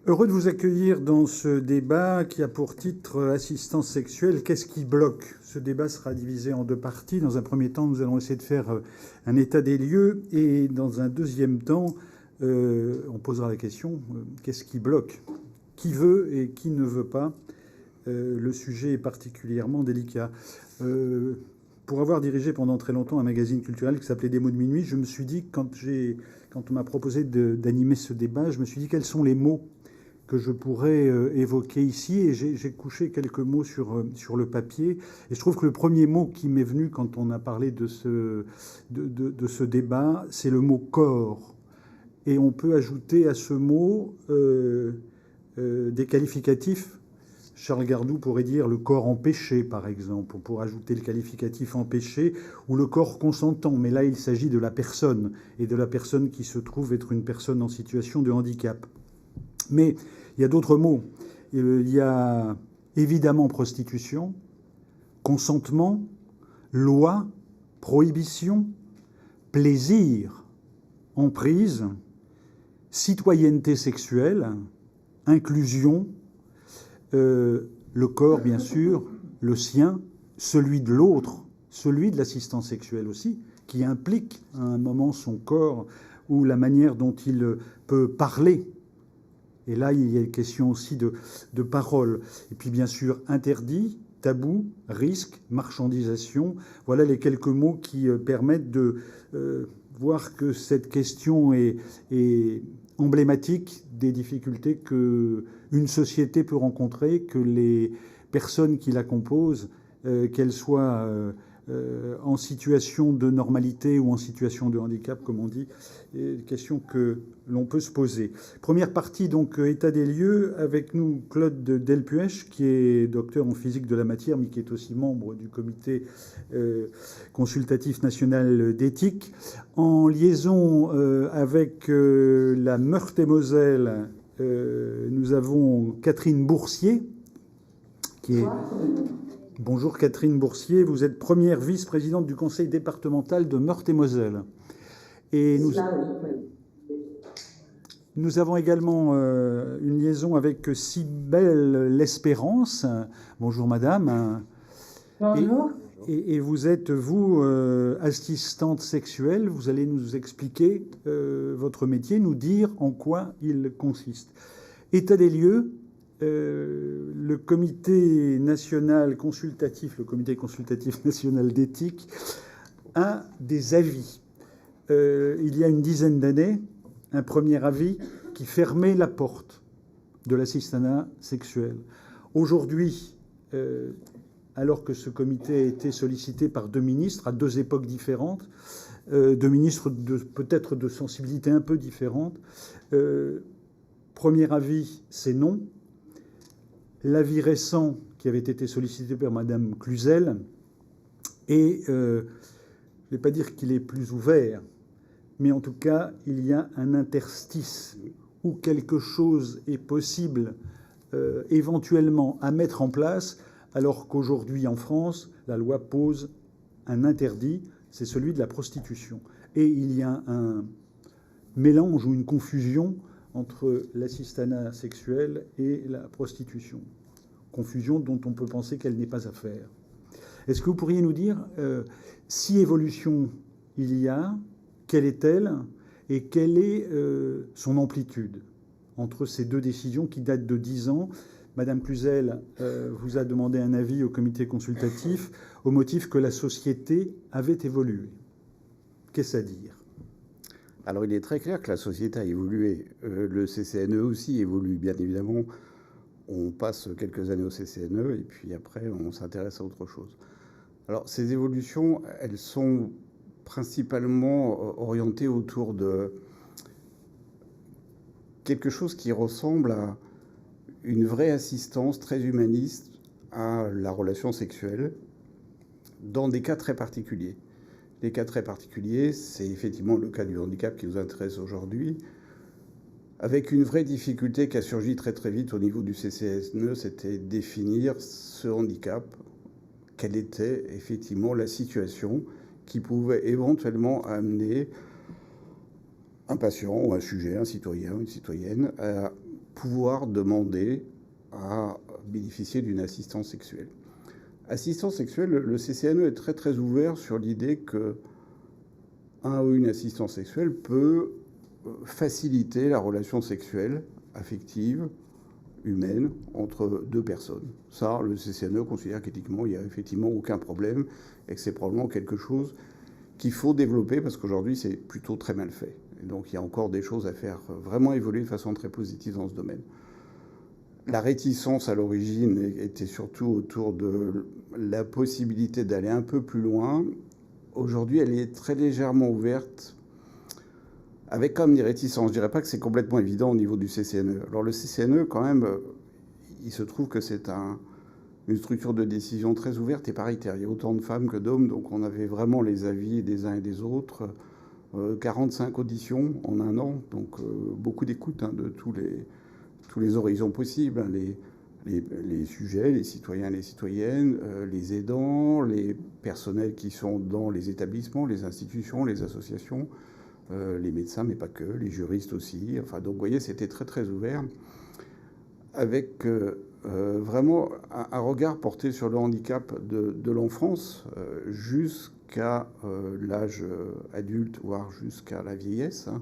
Heureux de vous accueillir dans ce débat qui a pour titre Assistance sexuelle, qu'est-ce qui bloque? Ce débat sera divisé en deux parties. Dans un premier temps, nous allons essayer de faire un état des lieux et dans un deuxième temps, on posera la question, qu'est-ce qui bloque? Qui veut et qui ne veut pas? Le sujet est particulièrement délicat. Pour avoir dirigé pendant très longtemps un magazine culturel qui s'appelait Des mots de minuit, je me suis dit, quand on m'a proposé d'animer ce débat, je me suis dit quels sont les mots que je pourrais évoquer ici. Et j'ai couché quelques mots sur le papier. Et je trouve que le premier mot qui m'est venu quand on a parlé de ce débat, c'est le mot corps. Et on peut ajouter à ce mot des qualificatifs. Charles Gardou pourrait dire le corps empêché, par exemple. On pourrait ajouter le qualificatif empêché ou le corps consentant. Mais là, il s'agit de la personne et de la personne qui se trouve être une personne en situation de handicap. Mais il y a d'autres mots. Il y a évidemment prostitution, consentement, loi, prohibition, plaisir, emprise, citoyenneté sexuelle, inclusion, le corps bien sûr, le sien, celui de l'autre, celui de l'assistant sexuel aussi, qui implique à un moment son corps ou la manière dont il peut parler. Et là, il y a une question aussi de parole. Et puis, bien sûr, interdit, tabou, risque, marchandisation. Voilà les quelques mots qui permettent de voir que cette question est emblématique des difficultés qu'une société peut rencontrer, que les personnes qui la composent, qu'elles soient en situation de normalité ou en situation de handicap, comme on dit, est une question que l'on peut se poser. Première partie, donc, état des lieux, avec nous Claude Delpuech, qui est docteur en physique de la matière, mais qui est aussi membre du comité consultatif national d'éthique. En liaison avec la Meurthe-et-Moselle, nous avons Catherine Boursier, qui est... Bonjour Catherine Boursier, vous êtes première vice-présidente du conseil départemental de Meurthe-et-Moselle. Et nous avons également une liaison avec Cybèle L'Espérance. Bonjour madame. Bonjour. Et vous êtes, vous, assistante sexuelle. Vous allez nous expliquer votre métier, nous dire en quoi il consiste. État des lieux. Le comité national consultatif, le comité consultatif national d'éthique, a des avis. Il y a une dizaine d'années, un premier avis qui fermait la porte de l'assistanat sexuel. Aujourd'hui, alors que ce comité a été sollicité par deux ministres à deux époques différentes, deux ministres peut-être de sensibilité un peu différente, premier avis, c'est non. L'avis récent qui avait été sollicité par Madame Cluzel, et je ne vais pas dire qu'il est plus ouvert, mais en tout cas, il y a un interstice où quelque chose est possible éventuellement à mettre en place, alors qu'aujourd'hui en France, la loi pose un interdit, c'est celui de la prostitution. Et il y a un mélange ou une confusion entre l'assistanat sexuel et la prostitution. Confusion dont on peut penser qu'elle n'est pas à faire. Est-ce que vous pourriez nous dire si évolution il y a, quelle est-elle et quelle est son amplitude entre ces deux décisions qui datent de 10 ans? Madame Cluzel vous a demandé un avis au comité consultatif au motif que la société avait évolué. Qu'est-ce à dire? Alors, il est très clair que la société a évolué. Le CCNE aussi évolue, bien évidemment. On passe quelques années au CCNE et puis après, on s'intéresse à autre chose. Alors, ces évolutions, elles sont principalement orientées autour de quelque chose qui ressemble à une vraie assistance très humaniste à la relation sexuelle dans des cas très particuliers. Les cas très particuliers, c'est effectivement le cas du handicap qui nous intéresse aujourd'hui, avec une vraie difficulté qui a surgi très très vite au niveau du CCNE, c'était définir ce handicap, quelle était effectivement la situation qui pouvait éventuellement amener un patient ou un sujet, un citoyen, une citoyenne, à pouvoir demander à bénéficier d'une assistance sexuelle. Assistance sexuelle, le CCNE est très très ouvert sur l'idée que un ou une assistance sexuelle peut faciliter la relation sexuelle, affective, humaine, entre deux personnes. Ça, le CCNE considère qu'éthiquement, il n'y a effectivement aucun problème et que c'est probablement quelque chose qu'il faut développer parce qu'aujourd'hui, c'est plutôt très mal fait. Et donc, il y a encore des choses à faire vraiment évoluer de façon très positive dans ce domaine. La réticence à l'origine était surtout autour de la possibilité d'aller un peu plus loin. Aujourd'hui, elle est très légèrement ouverte, avec quand même des réticences. Je ne dirais pas que c'est complètement évident au niveau du CCNE. Alors le CCNE, quand même, il se trouve que c'est une structure de décision très ouverte et paritaire. Il y a autant de femmes que d'hommes, donc on avait vraiment les avis des uns et des autres. 45 auditions en un an, donc beaucoup d'écoute de tous les horizons possibles. Hein, les sujets, les citoyens et les citoyennes, les aidants, les personnels qui sont dans les établissements, les institutions, les associations, les médecins, mais pas que, les juristes aussi. Enfin, donc, vous voyez, c'était très, très ouvert, avec vraiment un regard porté sur le handicap de l'enfance jusqu'à l'âge adulte, voire jusqu'à la vieillesse, hein,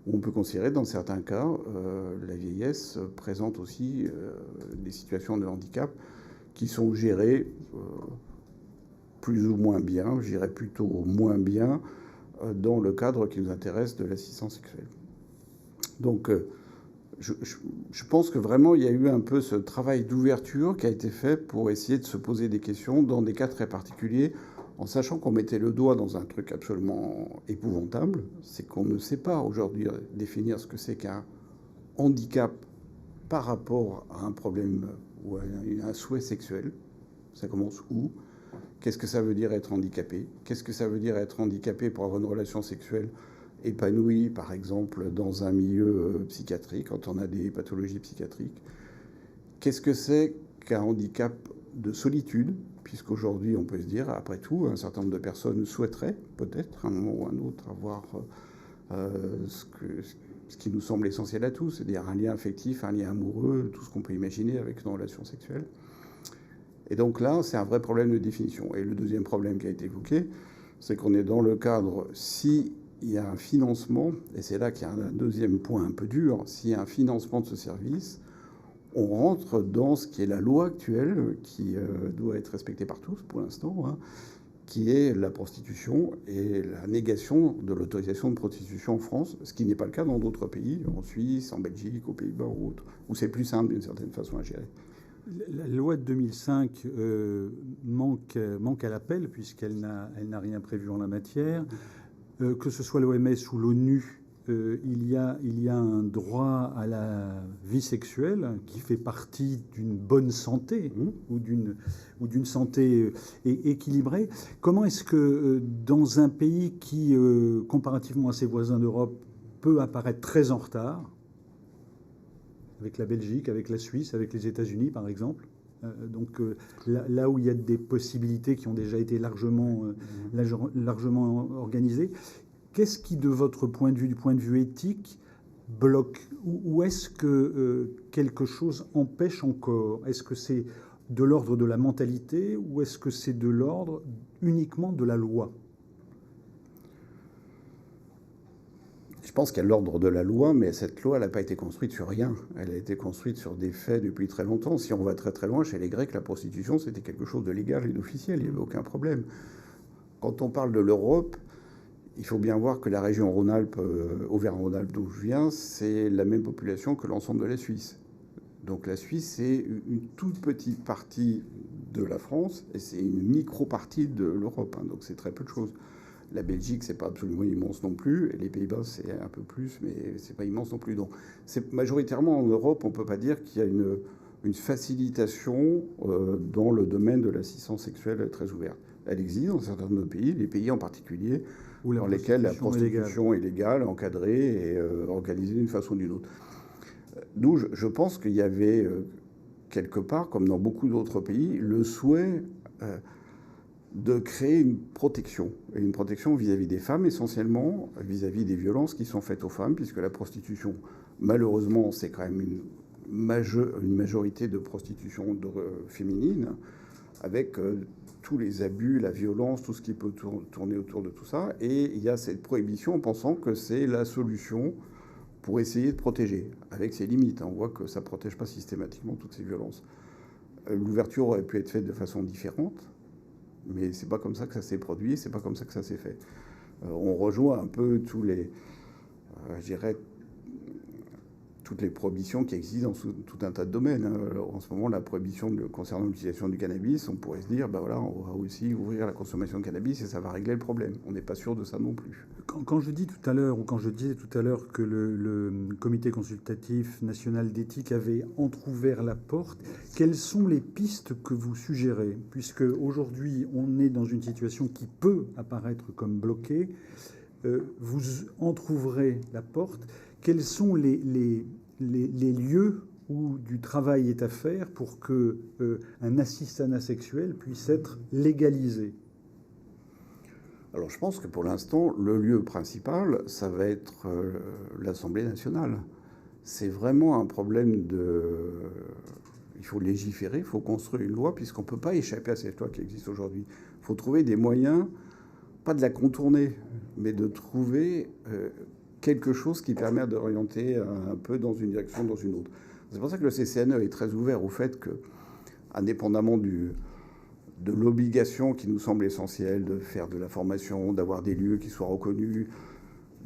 où on peut considérer, dans certains cas, la vieillesse présente aussi des situations de handicap qui sont gérées plus ou moins bien, je dirais plutôt moins bien, dans le cadre qui nous intéresse de l'assistance sexuelle. Donc, je pense que vraiment, il y a eu un peu ce travail d'ouverture qui a été fait pour essayer de se poser des questions dans des cas très particuliers, en sachant qu'on mettait le doigt dans un truc absolument épouvantable, c'est qu'on ne sait pas aujourd'hui définir ce que c'est qu'un handicap par rapport à un problème ou à un souhait sexuel. Ça commence où ? Qu'est-ce que ça veut dire être handicapé ? Qu'est-ce que ça veut dire être handicapé pour avoir une relation sexuelle épanouie, par exemple, dans un milieu psychiatrique, quand on a des pathologies psychiatriques ? Qu'est-ce que c'est qu'un handicap de solitude ? Puisqu'aujourd'hui, on peut se dire, après tout, un certain nombre de personnes souhaiteraient, peut-être, à un moment ou à un autre, avoir ce qui nous semble essentiel à tous, c'est-à-dire un lien affectif, un lien amoureux, tout ce qu'on peut imaginer avec une relation sexuelle. Et donc là, c'est un vrai problème de définition. Et le deuxième problème qui a été évoqué, c'est qu'on est dans le cadre, s'il y a un financement, et c'est là qu'il y a un deuxième point un peu dur, s'il y a un financement de ce service, on rentre dans ce qui est la loi actuelle, qui doit être respectée par tous pour l'instant, hein, qui est la prostitution et la négation de l'autorisation de prostitution en France, ce qui n'est pas le cas dans d'autres pays, en Suisse, en Belgique, aux Pays-Bas ou autres, où c'est plus simple d'une certaine façon à gérer. La loi de 2005 manque à l'appel puisqu'elle n'a rien prévu en la matière. Que ce soit l'OMS ou l'ONU, il y a un droit à la vie sexuelle qui fait partie d'une bonne santé ou d'une santé équilibrée. Comment est-ce que dans un pays qui, comparativement à ses voisins d'Europe, peut apparaître très en retard, avec la Belgique, avec la Suisse, avec les États-Unis, par exemple. Donc là où il y a des possibilités qui ont déjà été largement organisées, qu'est-ce qui, de votre point de vue, du point de vue éthique, bloque ? Ou est-ce que quelque chose empêche encore ? Est-ce que c'est de l'ordre de la mentalité ou est-ce que c'est de l'ordre uniquement de la loi ? Je pense qu'il y a l'ordre de la loi, mais cette loi, elle n'a pas été construite sur rien. Elle a été construite sur des faits depuis très longtemps. Si on va très très loin, chez les Grecs, la prostitution, c'était quelque chose de légal et d'officiel. Il n'y avait aucun problème. Quand on parle de l'Europe, il faut bien voir que la région Rhône-Alpes, Auvergne-Rhône-Alpes, d'où je viens, c'est la même population que l'ensemble de la Suisse. Donc la Suisse, c'est une toute petite partie de la France et c'est une micro-partie de l'Europe. Hein, donc c'est très peu de choses. La Belgique, c'est pas absolument immense non plus. Et les Pays-Bas, c'est un peu plus, mais c'est pas immense non plus. Donc, c'est majoritairement en Europe, on peut pas dire qu'il y a une facilitation dans le domaine de l'assistance sexuelle très ouverte. Elle existe dans certains de nos pays, les pays en particulier, dans lesquels la prostitution est légale, encadrée et organisée d'une façon ou d'une autre. D'où je pense qu'il y avait quelque part, comme dans beaucoup d'autres pays, le souhait de créer une protection. Et une protection vis-à-vis des femmes, essentiellement, vis-à-vis des violences qui sont faites aux femmes, puisque la prostitution, malheureusement, c'est quand même une majorité de prostitution féminine, avec tous les abus, la violence, tout ce qui peut tourner autour de tout ça. Et il y a cette prohibition en pensant que c'est la solution pour essayer de protéger, avec ses limites. On voit que ça ne protège pas systématiquement toutes ces violences. L'ouverture aurait pu être faite de façon différente, mais c'est pas comme ça que ça s'est produit, c'est pas comme ça que ça s'est fait. On rejoint un peu tous les, je dirais, toutes les prohibitions qui existent dans tout un tas de domaines. En ce moment, la prohibition concernant l'utilisation du cannabis, on pourrait se dire, ben voilà, on va aussi ouvrir la consommation de cannabis et ça va régler le problème. On n'est pas sûr de ça non plus. Quand je dis tout à l'heure, ou quand je disais tout à l'heure que le Comité consultatif national d'éthique avait entrouvert la porte, quelles sont les pistes que vous suggérez? Puisque aujourd'hui, on est dans une situation qui peut apparaître comme bloquée. Vous entrouvrirez la porte. Quels sont les lieux où du travail est à faire pour qu'un assistanat sexuel puisse être légalisé? Alors je pense que pour l'instant, le lieu principal, ça va être l'Assemblée nationale. C'est vraiment un problème de... Il faut légiférer, il faut construire une loi, puisqu'on ne peut pas échapper à cette loi qui existe aujourd'hui. Il faut trouver des moyens, pas de la contourner, mais de trouver quelque chose qui permet d'orienter un peu dans une direction, dans une autre. C'est pour ça que le CCNE est très ouvert au fait que, indépendamment de l'obligation qui nous semble essentielle de faire de la formation, d'avoir des lieux qui soient reconnus,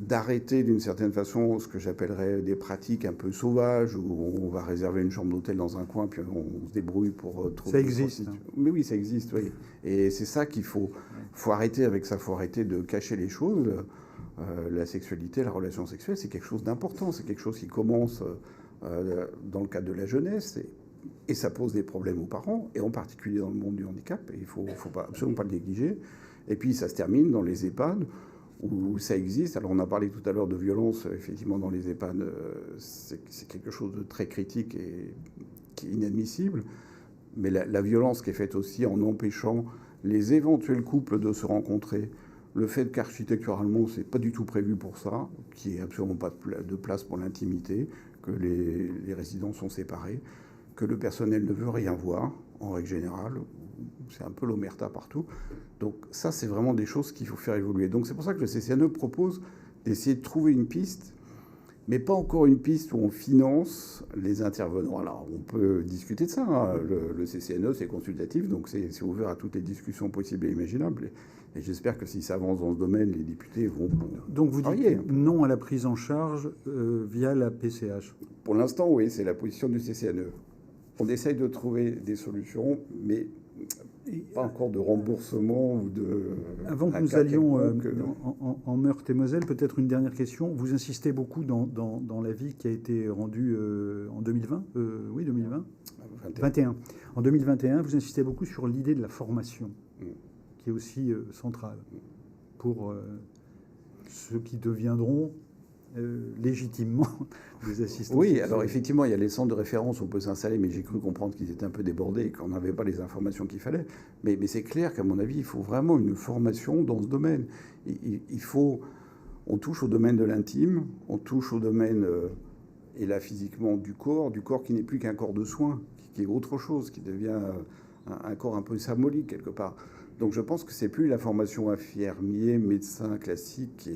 d'arrêter d'une certaine façon ce que j'appellerais des pratiques un peu sauvages, où on va réserver une chambre d'hôtel dans un coin, puis on se débrouille pour trouver... Ça existe. Mais oui, ça existe, oui. Et c'est ça qu'il faut arrêter avec ça, il faut arrêter de cacher les choses. La sexualité, la relation sexuelle, c'est quelque chose d'important, c'est quelque chose qui commence dans le cadre de la jeunesse, et ça pose des problèmes aux parents, et en particulier dans le monde du handicap, et il ne faut absolument pas le négliger. Et puis ça se termine dans les EHPAD, où ça existe. Alors on a parlé tout à l'heure de violence, effectivement dans les EHPAD, c'est quelque chose de très critique et qui est inadmissible, mais la violence qui est faite aussi en empêchant les éventuels couples de se rencontrer, le fait qu'architecturalement, c'est pas du tout prévu pour ça, qu'il n'y ait absolument pas de place pour l'intimité, que les résidents sont séparés, que le personnel ne veut rien voir, en règle générale. C'est un peu l'omerta partout. Donc ça, c'est vraiment des choses qu'il faut faire évoluer. Donc c'est pour ça que le CCNE propose d'essayer de trouver une piste, mais pas encore une piste où on finance les intervenants. Alors on peut discuter de ça. Hein. Le CCNE, c'est consultatif, donc c'est ouvert à toutes les discussions possibles et imaginables. Et j'espère que si ça avance dans ce domaine, les députés vont... Donc vous dites non à la prise en charge via la PCH? Pour l'instant, oui, c'est la position du CCNE. On essaye de trouver des solutions, mais pas encore de remboursement ou de... Avant que nous allions en Meurthe-et-Moselle, peut-être une dernière question. Vous insistez beaucoup dans l'avis qui a été rendu en 2020, oui, 2020 21. En 2021, vous insistez beaucoup sur l'idée de la formation, qui est aussi centrale pour ceux qui deviendront légitimement des assistants. Oui, alors effectivement, il y a les centres de référence où on peut s'installer, mais j'ai cru comprendre qu'ils étaient un peu débordés et qu'on n'avait pas les informations qu'il fallait. Mais c'est clair qu'à mon avis, il faut vraiment une formation dans ce domaine. Il faut... On touche au domaine de l'intime, on touche au domaine, et là physiquement, du corps qui n'est plus qu'un corps de soins, qui est autre chose, qui devient un corps un peu symbolique quelque part. Donc je pense que c'est plus la formation infirmier, médecin classique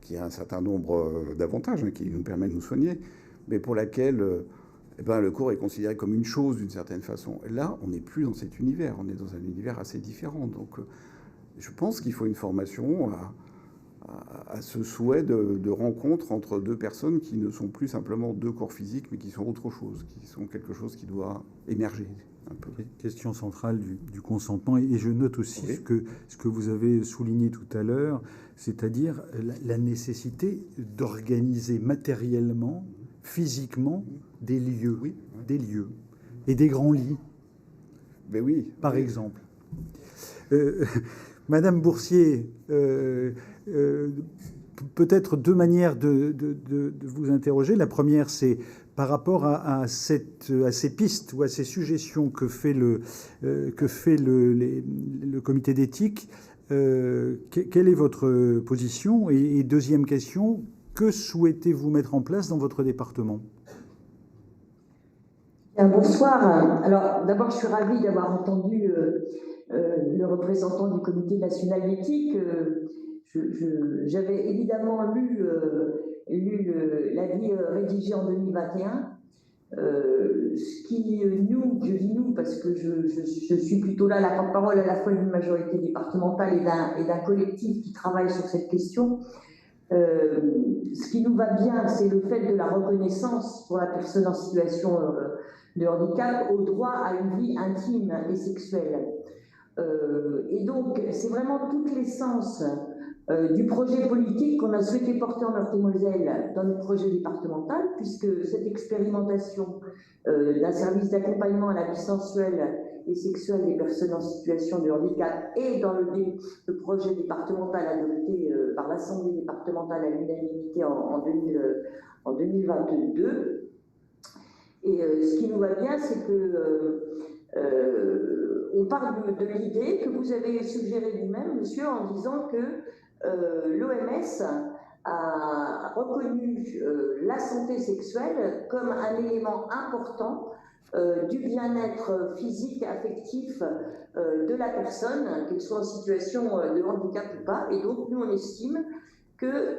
qui a un certain nombre d'avantages, qui nous permet de nous soigner, mais pour laquelle le corps est considéré comme une chose d'une certaine façon. Et là, on n'est plus dans cet univers, on est dans un univers assez différent. Donc je pense qu'il faut une formation à ce souhait de rencontre entre deux personnes qui ne sont plus simplement deux corps physiques, mais qui sont autre chose, qui sont quelque chose qui doit émerger un peu. Question centrale du consentement. Et je note aussi ce que vous avez souligné tout à l'heure, c'est-à-dire la nécessité d'organiser matériellement, physiquement, des lieux, des lieux et des grands lits. Mais oui. Par exemple. Madame Boursier, peut-être deux manières de vous interroger. La première, c'est par rapport à ces pistes ou à ces suggestions que fait le comité d'éthique. Quelle est votre position? Et deuxième question, que souhaitez-vous mettre en place dans votre département? Bonsoir. Alors, d'abord, je suis ravie d'avoir entendu le représentant du comité national d'éthique. J'avais évidemment lu l'avis rédigé en 2021. Ce qui nous, je dis nous parce que je suis plutôt là la porte-parole à la fois d'une majorité départementale et d'un collectif qui travaille sur cette question. Ce qui nous va bien, c'est le fait de la reconnaissance pour la personne en situation de handicap au droit à une vie intime et sexuelle. Et donc, c'est vraiment toute l'essence du projet politique qu'on a souhaité porter en Meurthe-et-Moselle dans notre projet départemental, puisque cette expérimentation d'un service d'accompagnement à la vie sensuelle et sexuelle des personnes en situation de handicap est dans le projet départemental adopté par l'Assemblée départementale à l'unanimité en 2022. Et ce qui nous va bien, c'est que on parle de l'idée que vous avez suggérée vous-même, monsieur, en disant que l'OMS a reconnu la santé sexuelle comme un élément important du bien-être physique, affectif de la personne, qu'elle soit en situation de handicap ou pas. Et donc, nous, on estime que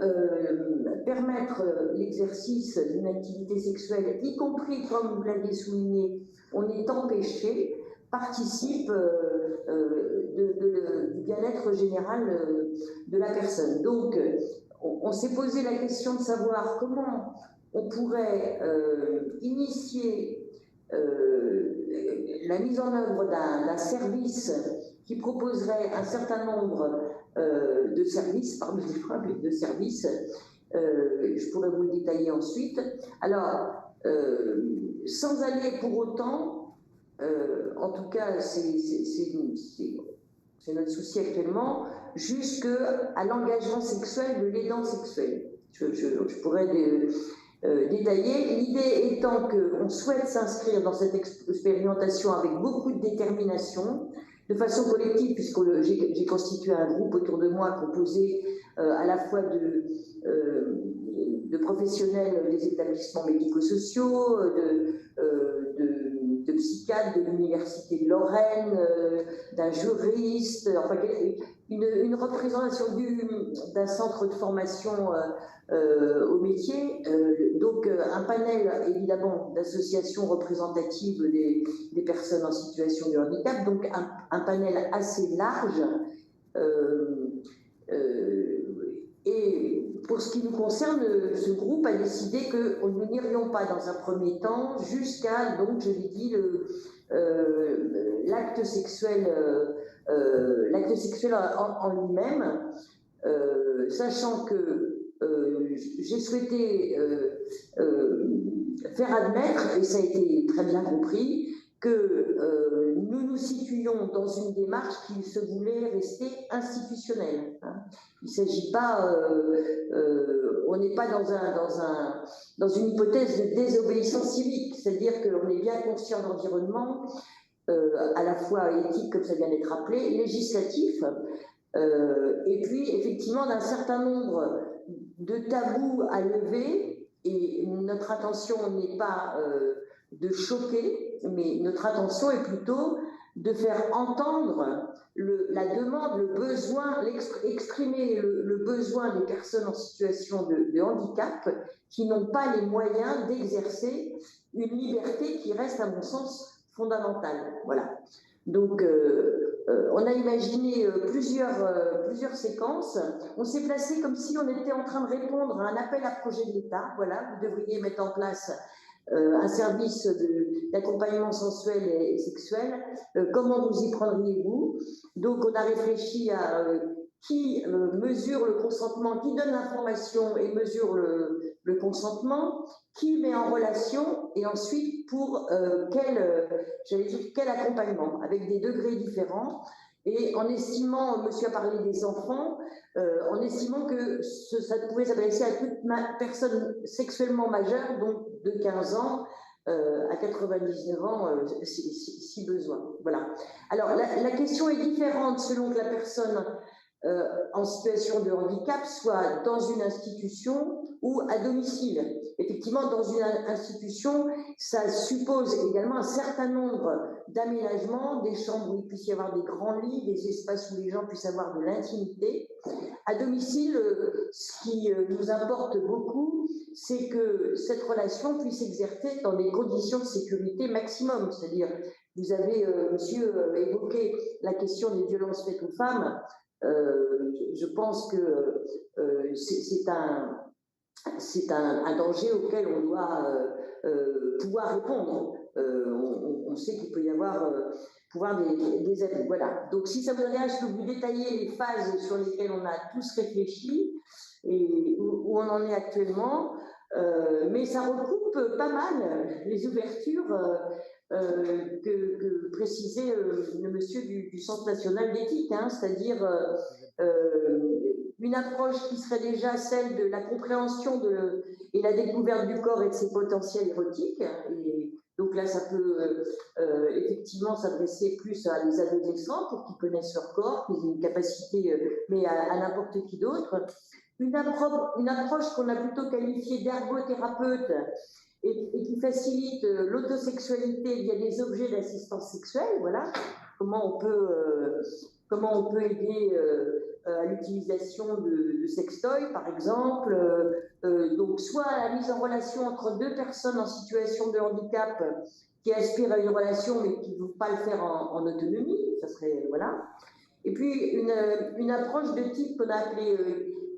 permettre l'exercice d'une activité sexuelle, y compris, comme vous l'avez souligné, on est empêché, participe du bien-être général de la personne. Donc, on s'est posé la question de savoir comment on pourrait initier la mise en œuvre d'un service qui proposerait un certain nombre de services, je pourrais vous le détailler ensuite. Alors, sans aller pour autant, en tout cas, c'est notre souci actuellement, jusqu'à l'engagement sexuel de l'aidant sexuel. Je pourrais détailler. L'idée étant qu'on souhaite s'inscrire dans cette expérimentation avec beaucoup de détermination, de façon collective, puisque j'ai constitué un groupe autour de moi composé à la fois de professionnels des établissements médico-sociaux, de psychiatres de l'Université de Lorraine, d'un juriste, enfin une représentation d'un centre de formation au métier, donc un panel évidemment d'associations représentatives des personnes en situation de handicap, donc un panel assez large. Et pour ce qui nous concerne, ce groupe a décidé que nous n'irions pas dans un premier temps jusqu'à, donc je l'ai dit, l'acte sexuel en lui-même, sachant que j'ai souhaité faire admettre, et ça a été très bien compris, que nous nous situions dans une démarche qui se voulait rester institutionnelle. Il ne s'agit pas, on n'est pas dans une hypothèse de désobéissance civique, c'est-à-dire qu'on est bien conscient de l'environnement, à la fois éthique, comme ça vient d'être rappelé, législatif, et puis effectivement d'un certain nombre de tabous à lever, et notre intention n'est pas de choquer, mais notre intention est plutôt de faire entendre la demande, le besoin, exprimer le besoin des personnes en situation de handicap qui n'ont pas les moyens d'exercer une liberté qui reste, à mon sens, fondamentale. Voilà. Donc, on a imaginé plusieurs séquences. On s'est placé comme si on était en train de répondre à un appel à projet de l'État. Voilà, vous devriez mettre en place un service d'accompagnement sensuel et sexuel. Comment vous y prendriez-vous? Donc, on a réfléchi à qui mesure le consentement, qui donne l'information et mesure le consentement, qui met en relation, et ensuite pour quel accompagnement, avec des degrés différents. Et en estimant, monsieur a parlé des enfants, en estimant que ça pouvait s'adresser à toute personne sexuellement majeure, donc de 15 ans à 99 ans, si besoin. Voilà. Alors, la question est différente selon que la personne en situation de handicap soit dans une institution ou à domicile. Effectivement, dans une institution, ça suppose également un certain nombre d'aménagements, des chambres où il puisse y avoir des grands lits, des espaces où les gens puissent avoir de l'intimité. À domicile, ce qui nous importe beaucoup, c'est que cette relation puisse s'exercer dans des conditions de sécurité maximum. C'est-à-dire, vous avez, monsieur, évoqué la question des violences faites aux femmes. Je pense que c'est un danger auquel on doit pouvoir répondre. On sait qu'il peut y avoir des abus. Voilà. Donc, si ça vous intéresse, je peux vous détailler les phases sur lesquelles on a tous réfléchi et où on en est actuellement. Mais ça recoupe pas mal les ouvertures que précisait le monsieur du Centre national d'éthique, hein, c'est-à-dire une approche qui serait déjà celle de la compréhension et la découverte du corps et de ses potentiels érotiques. Et donc là, ça peut effectivement s'adresser plus à des adolescents pour qu'ils connaissent leur corps, qu'ils aient une capacité, mais à n'importe qui d'autre. Une approche qu'on a plutôt qualifiée d'ergothérapeute et qui facilite l'autosexualité via des objets d'assistance sexuelle. Voilà comment on peut aider à l'utilisation de sextoys, par exemple. Donc, soit à la mise en relation entre deux personnes en situation de handicap qui aspirent à une relation mais qui ne vont pas le faire en autonomie. Ça serait, voilà. Et puis, une approche de type qu'on a appelée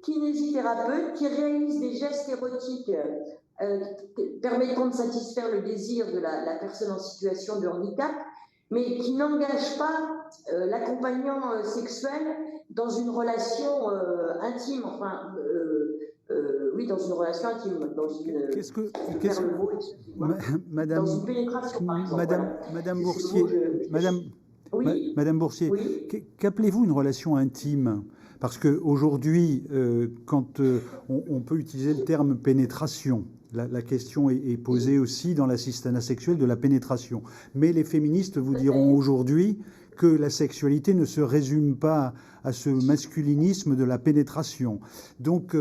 kinésithérapeute qui réalise des gestes érotiques permettant de satisfaire le désir de la personne en situation de handicap, mais qui n'engage pas l'accompagnant sexuel dans une relation intime, enfin, oui, dans une relation intime, dans une, Madame, dans une pénétration, par exemple. Madame Boursier, Madame Boursier, oui. Qu'appelez-vous une relation intime ? Parce qu'aujourd'hui, quand on peut utiliser le terme pénétration, la question est posée aussi dans l'assistanat sexuel de la pénétration. Mais les féministes vous diront aujourd'hui que la sexualité ne se résume pas à ce masculinisme de la pénétration. Donc,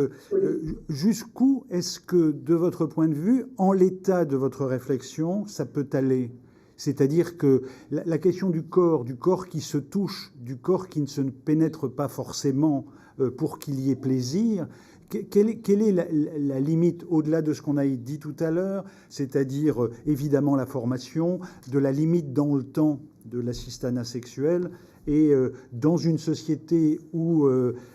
jusqu'où est-ce que, de votre point de vue, en l'état de votre réflexion, ça peut aller ? C'est-à-dire que la question du corps qui se touche, du corps qui ne se pénètre pas forcément pour qu'il y ait plaisir, quelle est la limite au-delà de ce qu'on a dit tout à l'heure, c'est-à-dire évidemment la formation, de la limite dans le temps de l'assistanat sexuel et dans une société où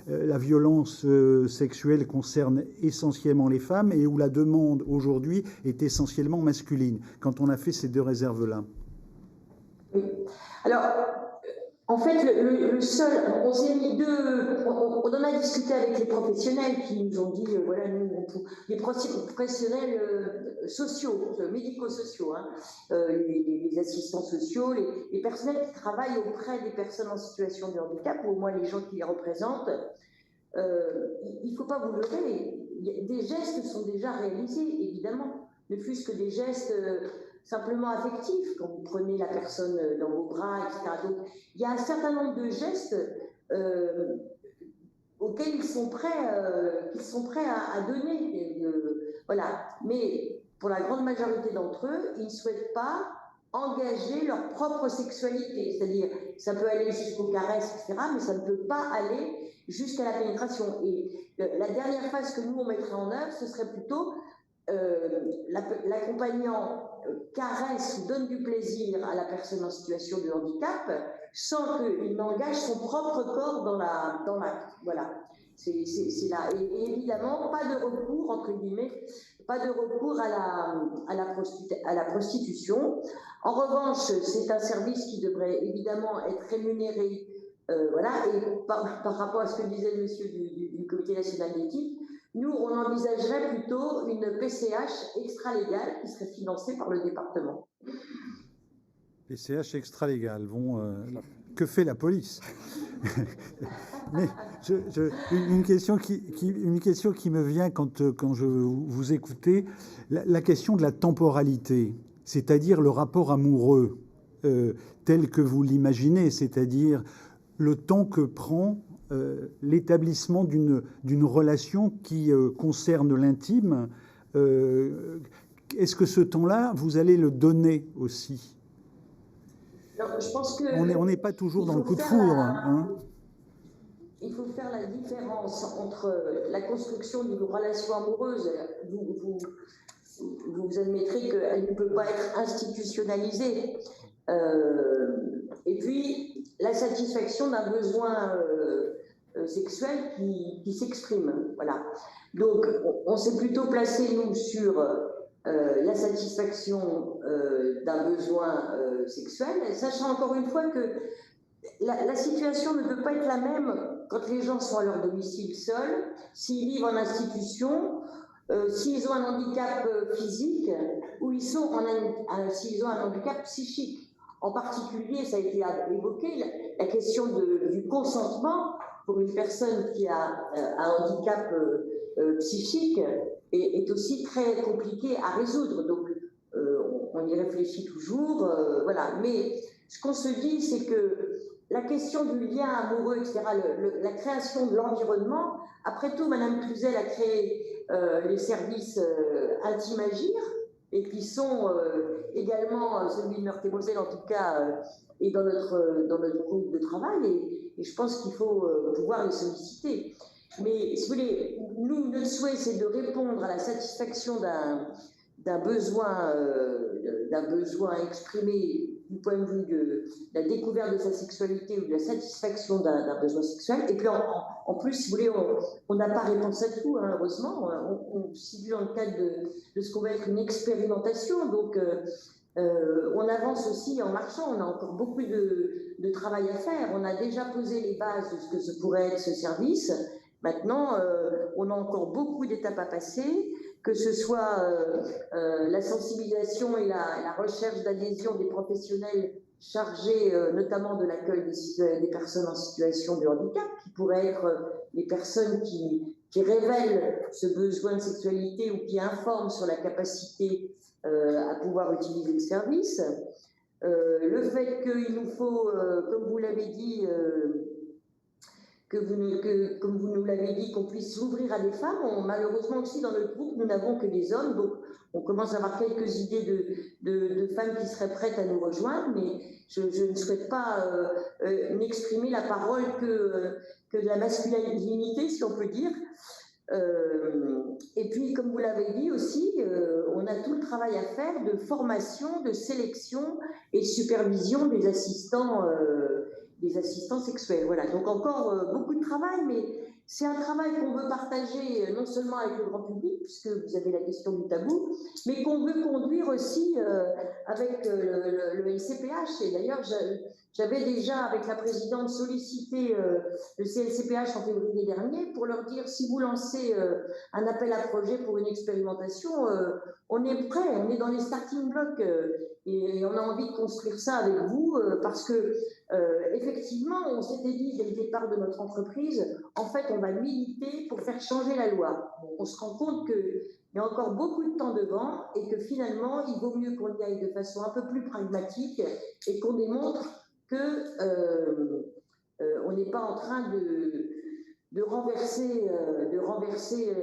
la violence sexuelle concerne essentiellement les femmes et où la demande aujourd'hui est essentiellement masculine, quand on a fait ces deux réserves-là? Oui. Alors, en fait, le seul, on s'est mis on en a discuté avec les professionnels qui nous ont dit, voilà, nous, les professionnels sociaux, médico-sociaux, hein, les assistants sociaux, les personnels qui travaillent auprès des personnes en situation de handicap, ou au moins les gens qui les représentent. Il ne faut pas vous leurrer, des gestes sont déjà réalisés, évidemment, ne fût-ce que des gestes simplement affectifs, quand vous prenez la personne dans vos bras, etc. Donc, il y a un certain nombre de gestes auxquels ils sont prêts à donner. Voilà. Mais pour la grande majorité d'entre eux, ils ne souhaitent pas engager leur propre sexualité. C'est-à-dire, ça peut aller jusqu'aux caresses, etc., mais ça ne peut pas aller jusqu'à la pénétration. Et la dernière phase que nous, on mettrait en œuvre, ce serait plutôt l'accompagnant caresse ou donne du plaisir à la personne en situation de handicap sans qu'il n'engage son propre corps dans l'acte. Voilà. C'est là. Et évidemment, pas de recours, entre guillemets, pas de recours à la prostitution. En revanche, c'est un service qui devrait évidemment être rémunéré. Voilà. Et par rapport à ce que disait le monsieur du Comité national d'éthique, nous, on envisagerait plutôt une PCH extra-légale qui serait financée par le département. PCH extra-légale. que fait la police? Mais une question qui me vient quand je vous écoutais, la question de la temporalité, c'est-à-dire le rapport amoureux tel que vous l'imaginez, c'est-à-dire le temps que prend l'établissement d'une relation qui concerne l'intime. Est-ce que ce temps-là, vous allez le donner aussi? Non, je pense que on n'est pas toujours dans le coup de foudre. Il faut faire la différence entre la construction d'une relation amoureuse. Vous admettrez qu'elle ne peut pas être institutionnalisée. Et puis, la satisfaction d'un besoin sexuel qui s'exprime. Voilà. Donc, on s'est plutôt placé, nous, sur la satisfaction d'un besoin sexuel, sachant encore une fois que la situation ne peut pas être la même quand les gens sont à leur domicile seuls, s'ils vivent en institution, s'ils ont un handicap physique ou s'ils ont un handicap psychique. En particulier, ça a été évoqué, la question du consentement pour une personne qui a un handicap psychique est aussi très compliqué à résoudre. Donc, on y réfléchit toujours. Voilà. Mais ce qu'on se dit, c'est que la question du lien amoureux, etc., la création de l'environnement, après tout, Madame Cluzel a créé les services Intimagir, et qui sont également, celui de Meurthe-et-Moselle en tout cas, et dans notre groupe de travail, et je pense qu'il faut pouvoir les solliciter. Mais si vous voulez, nous, notre souhait, c'est de répondre à la satisfaction d'un besoin exprimé du point de vue de la découverte de sa sexualité ou de la satisfaction d'un besoin sexuel. Et puis en plus, si vous voulez, on n'a pas réponse à tout, hein, heureusement. On situe dans le cadre de ce qu'on va être une expérimentation. Donc, on avance aussi en marchant. On a encore beaucoup de travail à faire. On a déjà posé les bases de ce que ce pourrait être ce service. Maintenant, on a encore beaucoup d'étapes à passer, que ce soit la sensibilisation et la recherche d'adhésion des professionnels chargés notamment de l'accueil des personnes en situation de handicap, qui pourraient être les personnes qui révèlent ce besoin de sexualité ou qui informent sur la capacité à pouvoir utiliser le service. Le fait qu'il nous faut, comme vous l'avez dit, comme vous nous l'avez dit, qu'on puisse s'ouvrir à des femmes. Malheureusement aussi, dans notre groupe, nous n'avons que des hommes, donc on commence à avoir quelques idées de femmes qui seraient prêtes à nous rejoindre, mais je ne souhaite pas n'exprimer la parole que de la masculinité, si on peut dire. Et puis, comme vous l'avez dit aussi, on a tout le travail à faire de formation, de sélection et de supervision des assistants sexuels. Voilà. Donc encore beaucoup de travail, mais c'est un travail qu'on veut partager non seulement avec le grand public, puisque vous avez la question du tabou, mais qu'on veut conduire aussi avec le LCPH. Et d'ailleurs, j'avais déjà, avec la présidente, sollicité le CLCPH en février dernier pour leur dire, si vous lancez un appel à projet pour une expérimentation, on est prêt, on est dans les starting blocks et on a envie de construire ça avec vous parce que effectivement, on s'était dit dès le départ de notre entreprise, en fait, on va militer pour faire changer la loi. On se rend compte qu'il y a encore beaucoup de temps devant et que finalement, il vaut mieux qu'on y aille de façon un peu plus pragmatique et qu'on démontre qu'on n'est pas en train de renverser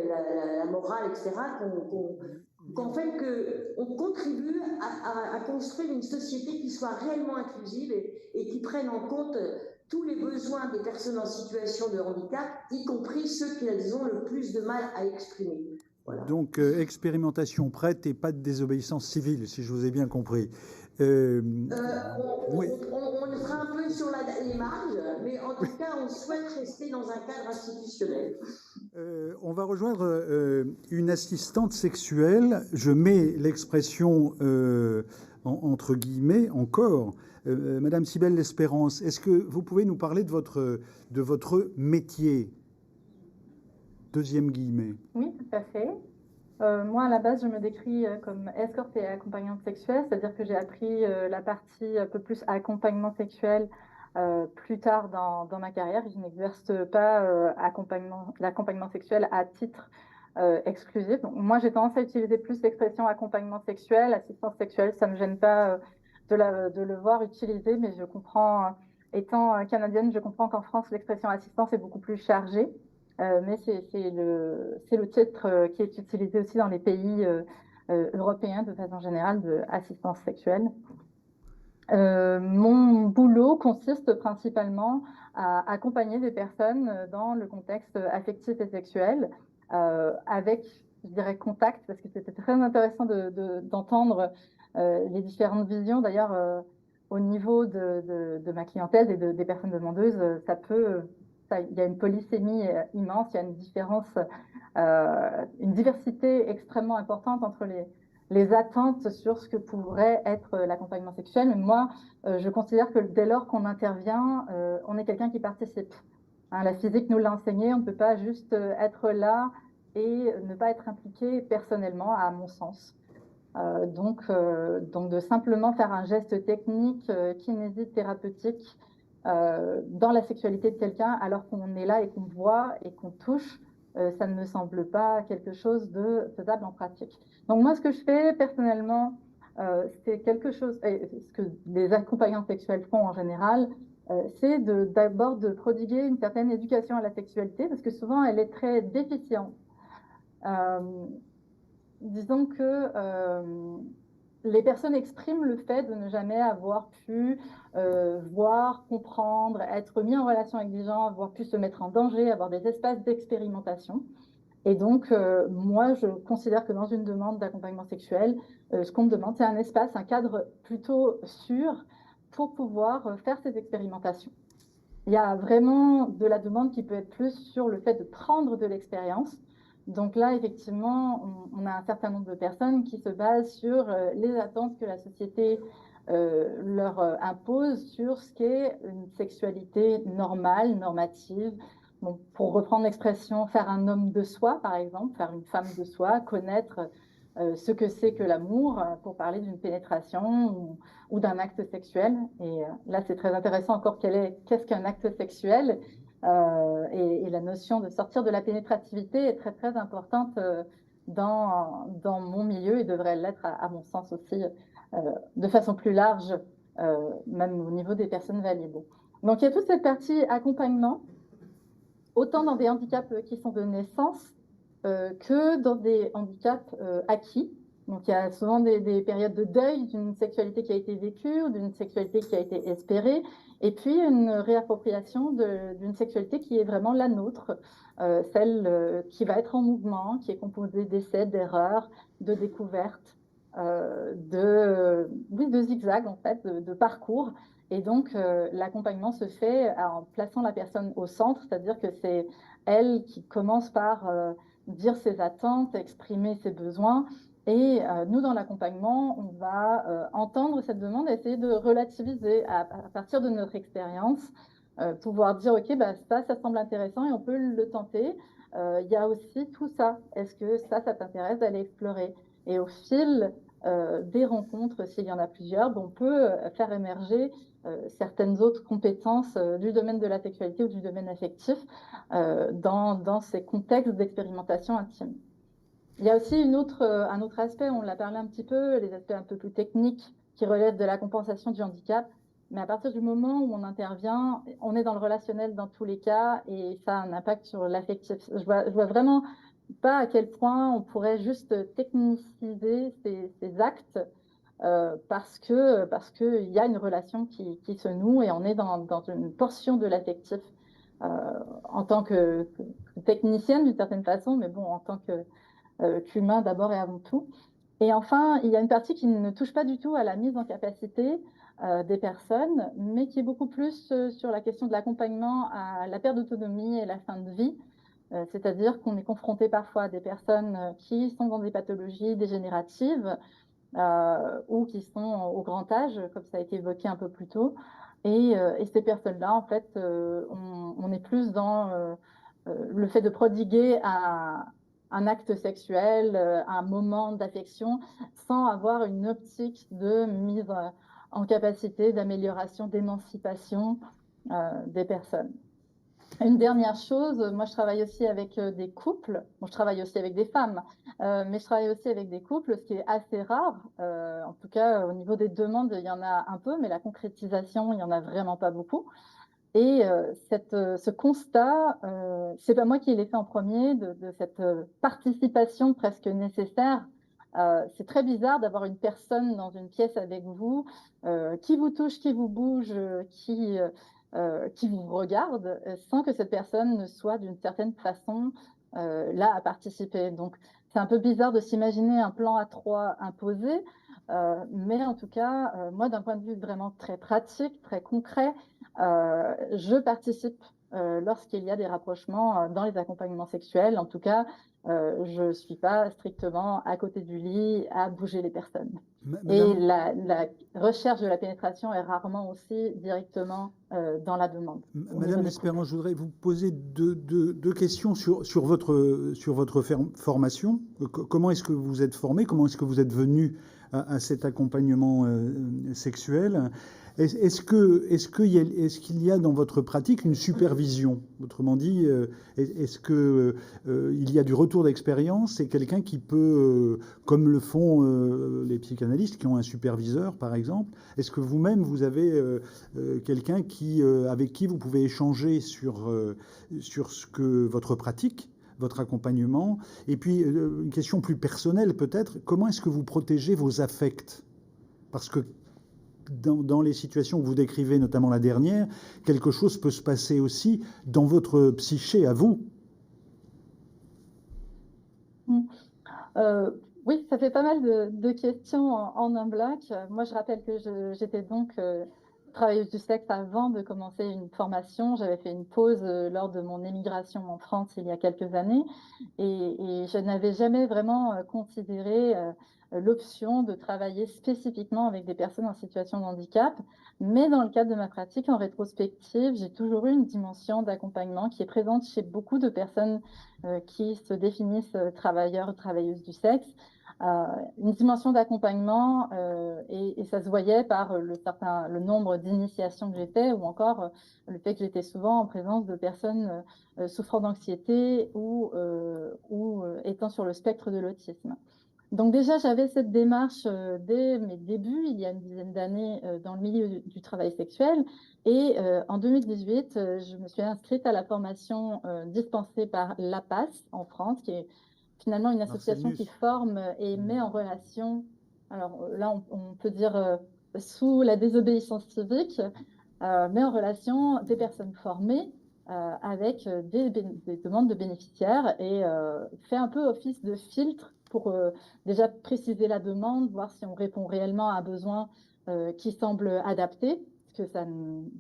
la morale, etc., qu'en fait, qu'on contribue à construire une société qui soit réellement inclusive et qui prenne en compte tous les besoins des personnes en situation de handicap, y compris ceux qui ont le plus de mal à exprimer. Voilà. Donc, expérimentation prête et pas de désobéissance civile, si je vous ai bien compris. On sera un peu sur les marges, mais en tout cas, on souhaite rester dans un cadre institutionnel. On va rejoindre une assistante sexuelle. Je mets l'expression entre guillemets encore. Madame Cybèle L'Espérance, est-ce que vous pouvez nous parler de votre métier? Deuxième guillemet. Oui, tout à fait. Moi, à la base, je me décris comme escorte et accompagnante sexuelle, c'est-à-dire que j'ai appris la partie un peu plus accompagnement sexuel plus tard dans ma carrière. Je n'exerce pas l'accompagnement sexuel à titre exclusif. Donc, moi, j'ai tendance à utiliser plus l'expression accompagnement sexuel, assistance sexuelle. Ça ne me gêne pas de le voir utilisé, mais je comprends, étant canadienne, je comprends qu'en France, l'expression assistance est beaucoup plus chargée. Mais c'est le titre qui est utilisé aussi dans les pays européens de façon générale de assistance sexuelle. Mon boulot consiste principalement à accompagner des personnes dans le contexte affectif et sexuel avec, je dirais, contact, parce que c'était très intéressant d'entendre les différentes visions. D'ailleurs, au niveau de ma clientèle et des personnes demandeuses, il y a une polysémie immense, il y a une diversité extrêmement importante entre les attentes sur ce que pourrait être l'accompagnement sexuel. Mais moi, je considère que dès lors qu'on intervient, on est quelqu'un qui participe. Hein, la physique nous l'a enseigné, on ne peut pas juste être là et ne pas être impliqué personnellement, à mon sens. Donc, de simplement faire un geste technique, kinésithérapeutique dans la sexualité de quelqu'un alors qu'on est là et qu'on voit et qu'on touche, ça ne me semble pas quelque chose de faisable en pratique. Donc moi, ce que je fais personnellement, c'est quelque chose, et ce que les accompagnants sexuels font en général, c'est d'abord de prodiguer une certaine éducation à la sexualité, parce que souvent elle est très déficiente. Disons que les personnes expriment le fait de ne jamais avoir pu voir, comprendre, être mis en relation avec des gens, avoir pu se mettre en danger, avoir des espaces d'expérimentation. Et donc, moi, je considère que dans une demande d'accompagnement sexuel, ce qu'on me demande, c'est un espace, un cadre plutôt sûr pour pouvoir faire ces expérimentations. Il y a vraiment de la demande qui peut être plus sur le fait de prendre de l'expérience. Donc là, effectivement, on a un certain nombre de personnes qui se basent sur les attentes que la société leur impose sur ce qu'est une sexualité normale, normative. Bon, pour reprendre l'expression, faire un homme de soi, par exemple, faire une femme de soi, connaître ce que c'est que l'amour, pour parler d'une pénétration ou d'un acte sexuel. Et là, c'est très intéressant encore, qu'est-ce qu'un acte sexuel et la notion de sortir de la pénétrativité est très, très importante dans mon milieu et devrait l'être, à mon sens aussi, de façon plus large, même au niveau des personnes valides. Donc, il y a toute cette partie accompagnement, autant dans des handicaps qui sont de naissance que dans des handicaps acquis. Donc, il y a souvent des périodes de deuil d'une sexualité qui a été vécue ou d'une sexualité qui a été espérée, et puis une réappropriation d'une sexualité qui est vraiment la nôtre, celle qui va être en mouvement, qui est composée d'essais, d'erreurs, de découvertes, de zigzags, en fait, de parcours. Et donc, l'accompagnement se fait en plaçant la personne au centre, c'est-à-dire que c'est elle qui commence par dire ses attentes, exprimer ses besoins. Et nous, dans l'accompagnement, on va entendre cette demande, essayer de relativiser à partir de notre expérience, pouvoir dire, OK, bah, ça semble intéressant et on peut le tenter. Il y a aussi tout ça. Est-ce que ça t'intéresse d'aller explorer? Et au fil des rencontres, s'il y en a plusieurs, on peut faire émerger certaines autres compétences du domaine de la sexualité ou du domaine affectif dans ces contextes d'expérimentation intime. Il y a aussi un autre aspect, on l'a parlé un petit peu, les aspects un peu plus techniques qui relèvent de la compensation du handicap. Mais à partir du moment où on intervient, on est dans le relationnel dans tous les cas et ça a un impact sur l'affectif. Je vois vraiment pas à quel point on pourrait juste techniciser ces actes parce que il y a une relation qui se noue et on est dans une portion de l'affectif en tant que technicienne d'une certaine façon, mais bon, en tant qu'humain d'abord et avant tout. Et enfin, il y a une partie qui ne touche pas du tout à la mise en capacité des personnes, mais qui est beaucoup plus sur la question de l'accompagnement à la perte d'autonomie et la fin de vie. C'est-à-dire qu'on est confronté parfois à des personnes qui sont dans des pathologies dégénératives ou qui sont au grand âge, comme ça a été évoqué un peu plus tôt. Et ces personnes-là, en fait, on est plus dans le fait de prodiguer un acte sexuel, un moment d'affection, sans avoir une optique de mise en capacité d'amélioration, d'émancipation des personnes. Une dernière chose, moi je travaille aussi avec des couples, bon, je travaille aussi avec des femmes, mais je travaille aussi avec des couples, ce qui est assez rare. En tout cas, au niveau des demandes, il y en a un peu, mais la concrétisation, il n'y en a vraiment pas beaucoup. Et ce constat, c'est pas moi qui l'ai fait en premier, de cette participation presque nécessaire. C'est très bizarre d'avoir une personne dans une pièce avec vous, qui vous touche, qui vous bouge, qui vous regarde, sans que cette personne ne soit d'une certaine façon là à participer. Donc, c'est un peu bizarre de s'imaginer un plan à trois imposé, mais en tout cas, moi, d'un point de vue vraiment très pratique, très concret, je participe lorsqu'il y a des rapprochements dans les accompagnements sexuels. En tout cas, je ne suis pas strictement à côté du lit à bouger les personnes. Et la recherche de la pénétration est rarement aussi directement dans la demande. Madame L'Espérance, je voudrais vous poser deux questions sur votre formation. Comment est-ce que vous êtes formé? Comment est-ce que vous êtes venu à cet accompagnement sexuel? Est-ce qu'il y a dans votre pratique une supervision? Autrement dit, est-ce qu'il y a du retour d'expérience? C'est quelqu'un qui peut, comme le font les psychanalystes qui ont un superviseur, par exemple. Est-ce que vous-même, vous avez quelqu'un avec qui vous pouvez échanger sur votre pratique, votre accompagnement? Et puis, une question plus personnelle peut-être, comment est-ce que vous protégez vos affects? Parce que dans les situations que vous décrivez, notamment la dernière, quelque chose peut se passer aussi dans votre psyché à vous. Oui, ça fait pas mal de questions en un bloc. Moi, je rappelle que j'étais donc travailleuse du sexe avant de commencer une formation. J'avais fait une pause lors de mon émigration en France il y a quelques années et je n'avais jamais vraiment considéré l'option de travailler spécifiquement avec des personnes en situation de handicap. Mais dans le cadre de ma pratique en rétrospective, j'ai toujours eu une dimension d'accompagnement qui est présente chez beaucoup de personnes qui se définissent travailleurs, travailleuses du sexe. Une dimension d'accompagnement et ça se voyait par le nombre d'initiations que j'ai fait ou encore le fait que j'étais souvent en présence de personnes souffrant d'anxiété ou étant sur le spectre de l'autisme. Donc déjà, j'avais cette démarche dès mes débuts, il y a une dizaine d'années, dans le milieu du travail sexuel. Et en 2018, je me suis inscrite à la formation dispensée par l'APAS en France, qui est finalement une association qui forme et met en relation, alors là on peut dire sous la désobéissance civique, met en relation des personnes formées avec des demandes de bénéficiaires et fait un peu office de filtre pour déjà préciser la demande, voir si on répond réellement à un besoin qui semble adapté, parce que ça,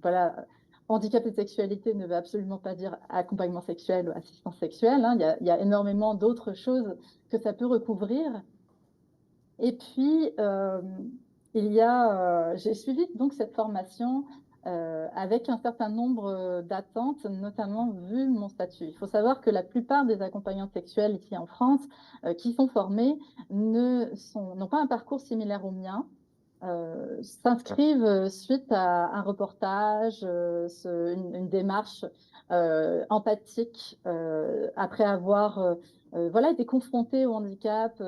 voilà, handicap et sexualité ne veut absolument pas dire accompagnement sexuel ou assistance sexuelle. Hein. Il y a énormément d'autres choses que ça peut recouvrir. Et puis, j'ai suivi donc cette formation avec un certain nombre d'attentes, notamment vu mon statut. Il faut savoir que la plupart des accompagnants sexuels ici en France qui sont formés n'ont pas un parcours similaire au mien. S'inscrivent suite à un reportage, une démarche empathique, après avoir voilà, été confrontés au handicap,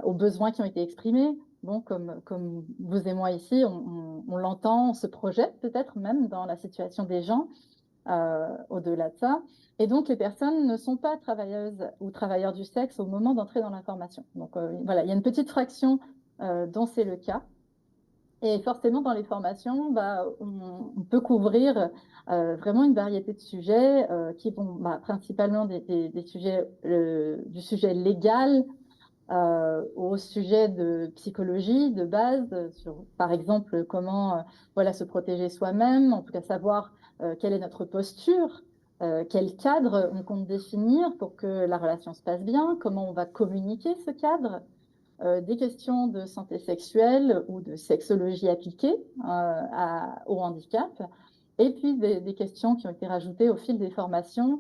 aux besoins qui ont été exprimés. Bon, comme vous et moi ici, on l'entend, on se projette peut-être même dans la situation des gens au-delà de ça. Et donc, les personnes ne sont pas travailleuses ou travailleurs du sexe au moment d'entrer dans la formation. Donc, voilà, il y a une petite fraction dont c'est le cas. Et forcément, dans les formations, on peut couvrir vraiment une variété de sujets qui vont principalement des sujets, du sujet légal au sujet de psychologie de base, sur par exemple comment voilà, se protéger soi-même, en tout cas savoir quelle est notre posture, quel cadre on compte définir pour que la relation se passe bien, comment on va communiquer ce cadre. Des questions de santé sexuelle ou de sexologie appliquée au handicap, et puis des questions qui ont été rajoutées au fil des formations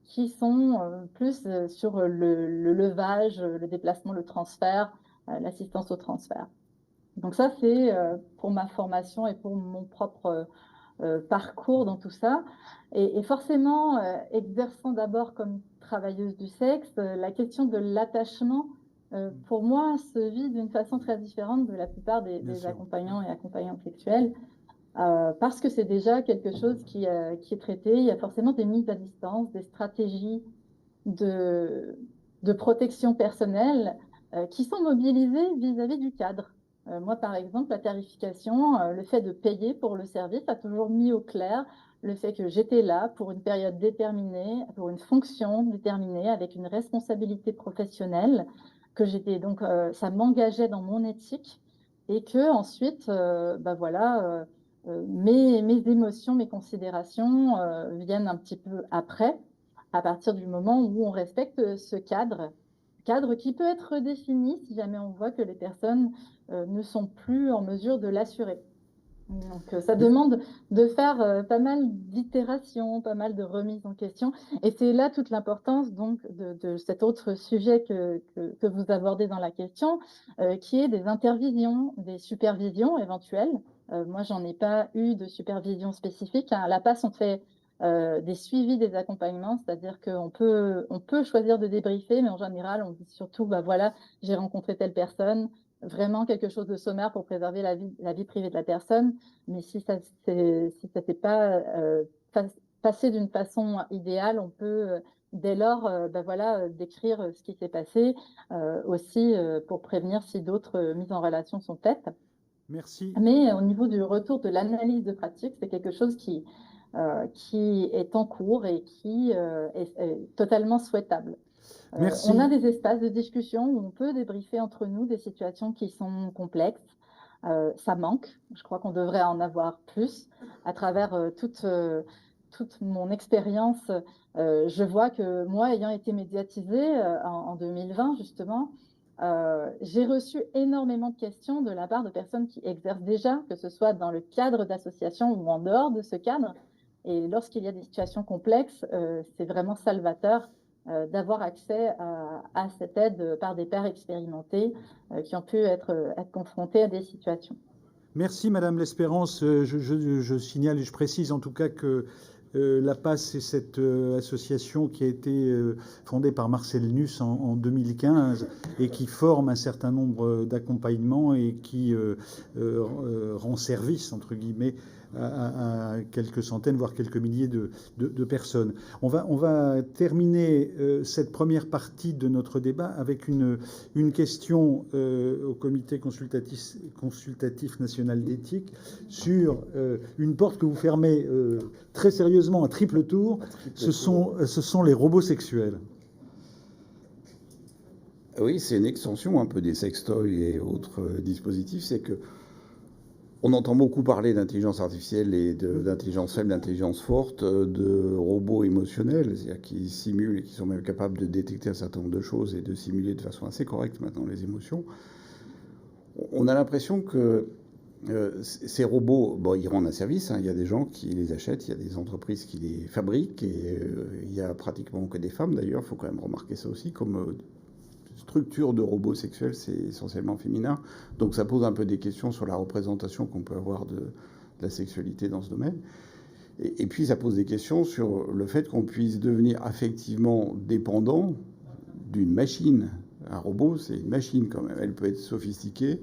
qui sont plus sur le levage, le déplacement, le transfert, l'assistance au transfert. Donc ça, c'est pour ma formation et pour mon propre parcours dans tout ça. Et forcément, exerçant d'abord comme travailleuse du sexe, la question de l'attachement, pour moi, se vit d'une façon très différente de la plupart des accompagnants et accompagnantes sexuelles, parce que c'est déjà quelque chose qui est traité. Il y a forcément des mises à distance, des stratégies de protection personnelle qui sont mobilisées vis-à-vis du cadre. Moi, par exemple, la tarification, le fait de payer pour le service a toujours mis au clair le fait que j'étais là pour une période déterminée, pour une fonction déterminée, avec une responsabilité professionnelle, que j'étais donc, ça m'engageait dans mon éthique, et que ensuite, voilà, mes émotions, mes considérations viennent un petit peu après, à partir du moment où on respecte ce cadre qui peut être redéfini si jamais on voit que les personnes ne sont plus en mesure de l'assurer. Donc, ça demande de faire pas mal d'itérations, pas mal de remises en question. Et c'est là toute l'importance donc de cet autre sujet que vous abordez dans la question, qui est des intervisions, des supervisions éventuelles. Moi, j'en ai pas eu de supervision spécifique. À la PAS, on fait des suivis des accompagnements, c'est-à-dire qu'on peut choisir de débriefer, mais en général, on dit surtout, voilà, j'ai rencontré telle personne, vraiment quelque chose de sommaire pour préserver la vie privée de la personne. Mais si ça s'est pas passé d'une façon idéale, on peut dès lors voilà, décrire ce qui s'est passé, aussi pour prévenir si d'autres mises en relation sont faites. Merci. Mais au niveau du retour de l'analyse de pratique, c'est quelque chose qui est en cours et qui est totalement souhaitable. Merci. On a des espaces de discussion où on peut débriefer entre nous des situations qui sont complexes. Ça manque. Je crois qu'on devrait en avoir plus. À travers toute mon expérience, je vois que moi, ayant été médiatisée en 2020, justement, j'ai reçu énormément de questions de la part de personnes qui exercent déjà, que ce soit dans le cadre d'associations ou en dehors de ce cadre. Et lorsqu'il y a des situations complexes, c'est vraiment salvateur d'avoir accès à cette aide par des pairs expérimentés qui ont pu être confrontés à des situations. Merci Madame L'Espérance. Je signale et je précise en tout cas que la PAS, c'est cette association qui a été fondée par Marcel Nuss en 2015 et qui forme un certain nombre d'accompagnements et qui rend service, entre guillemets, à quelques centaines, voire quelques milliers de personnes. On va terminer cette première partie de notre débat avec une question au Comité consultatif national d'éthique sur une porte que vous fermez très sérieusement à triple tour. Ce sont les robots sexuels. Oui, c'est une extension un peu des sextoys et autres dispositifs. C'est que on entend beaucoup parler d'intelligence artificielle et d'intelligence faible, d'intelligence forte, de robots émotionnels, c'est-à-dire qui simulent et qui sont même capables de détecter un certain nombre de choses et de simuler de façon assez correcte maintenant les émotions. On a l'impression que ces robots, ils rendent un service, hein. Il y a des gens qui les achètent, il y a des entreprises qui les fabriquent, et il y a pratiquement que des femmes d'ailleurs, il faut quand même remarquer ça aussi, comme structure de robots sexuels, c'est essentiellement féminin. Donc ça pose un peu des questions sur la représentation qu'on peut avoir de la sexualité dans ce domaine. Et puis ça pose des questions sur le fait qu'on puisse devenir affectivement dépendant d'une machine. Un robot, c'est une machine quand même. Elle peut être sophistiquée,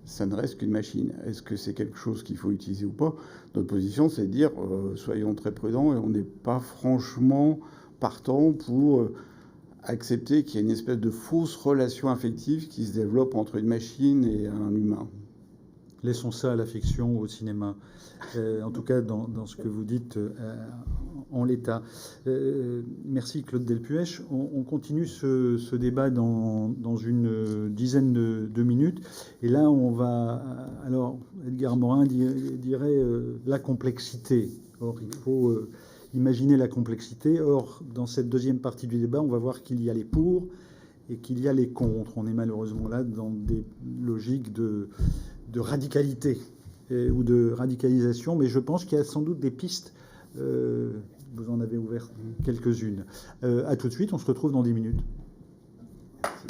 ça ne reste qu'une machine. Est-ce que c'est quelque chose qu'il faut utiliser ou pas? Notre position, c'est de dire, soyons très prudents, et on n'est pas franchement partant pour accepter qu'il y ait une espèce de fausse relation affective qui se développe entre une machine et un humain. Laissons ça à la fiction, au cinéma. En tout cas, dans ce que vous dites en l'état. Merci Claude Delpuech. On continue ce débat dans une dizaine de minutes. Et là, on va... Alors, Edgar Morin dirait la complexité. Or, il faut... imaginer la complexité. Or, dans cette deuxième partie du débat, on va voir qu'il y a les pour et qu'il y a les contre. On est malheureusement là dans des logiques de radicalité ou de radicalisation, mais je pense qu'il y a sans doute des pistes. Vous en avez ouvert quelques-unes. À tout de suite, on se retrouve dans 10 minutes. Merci.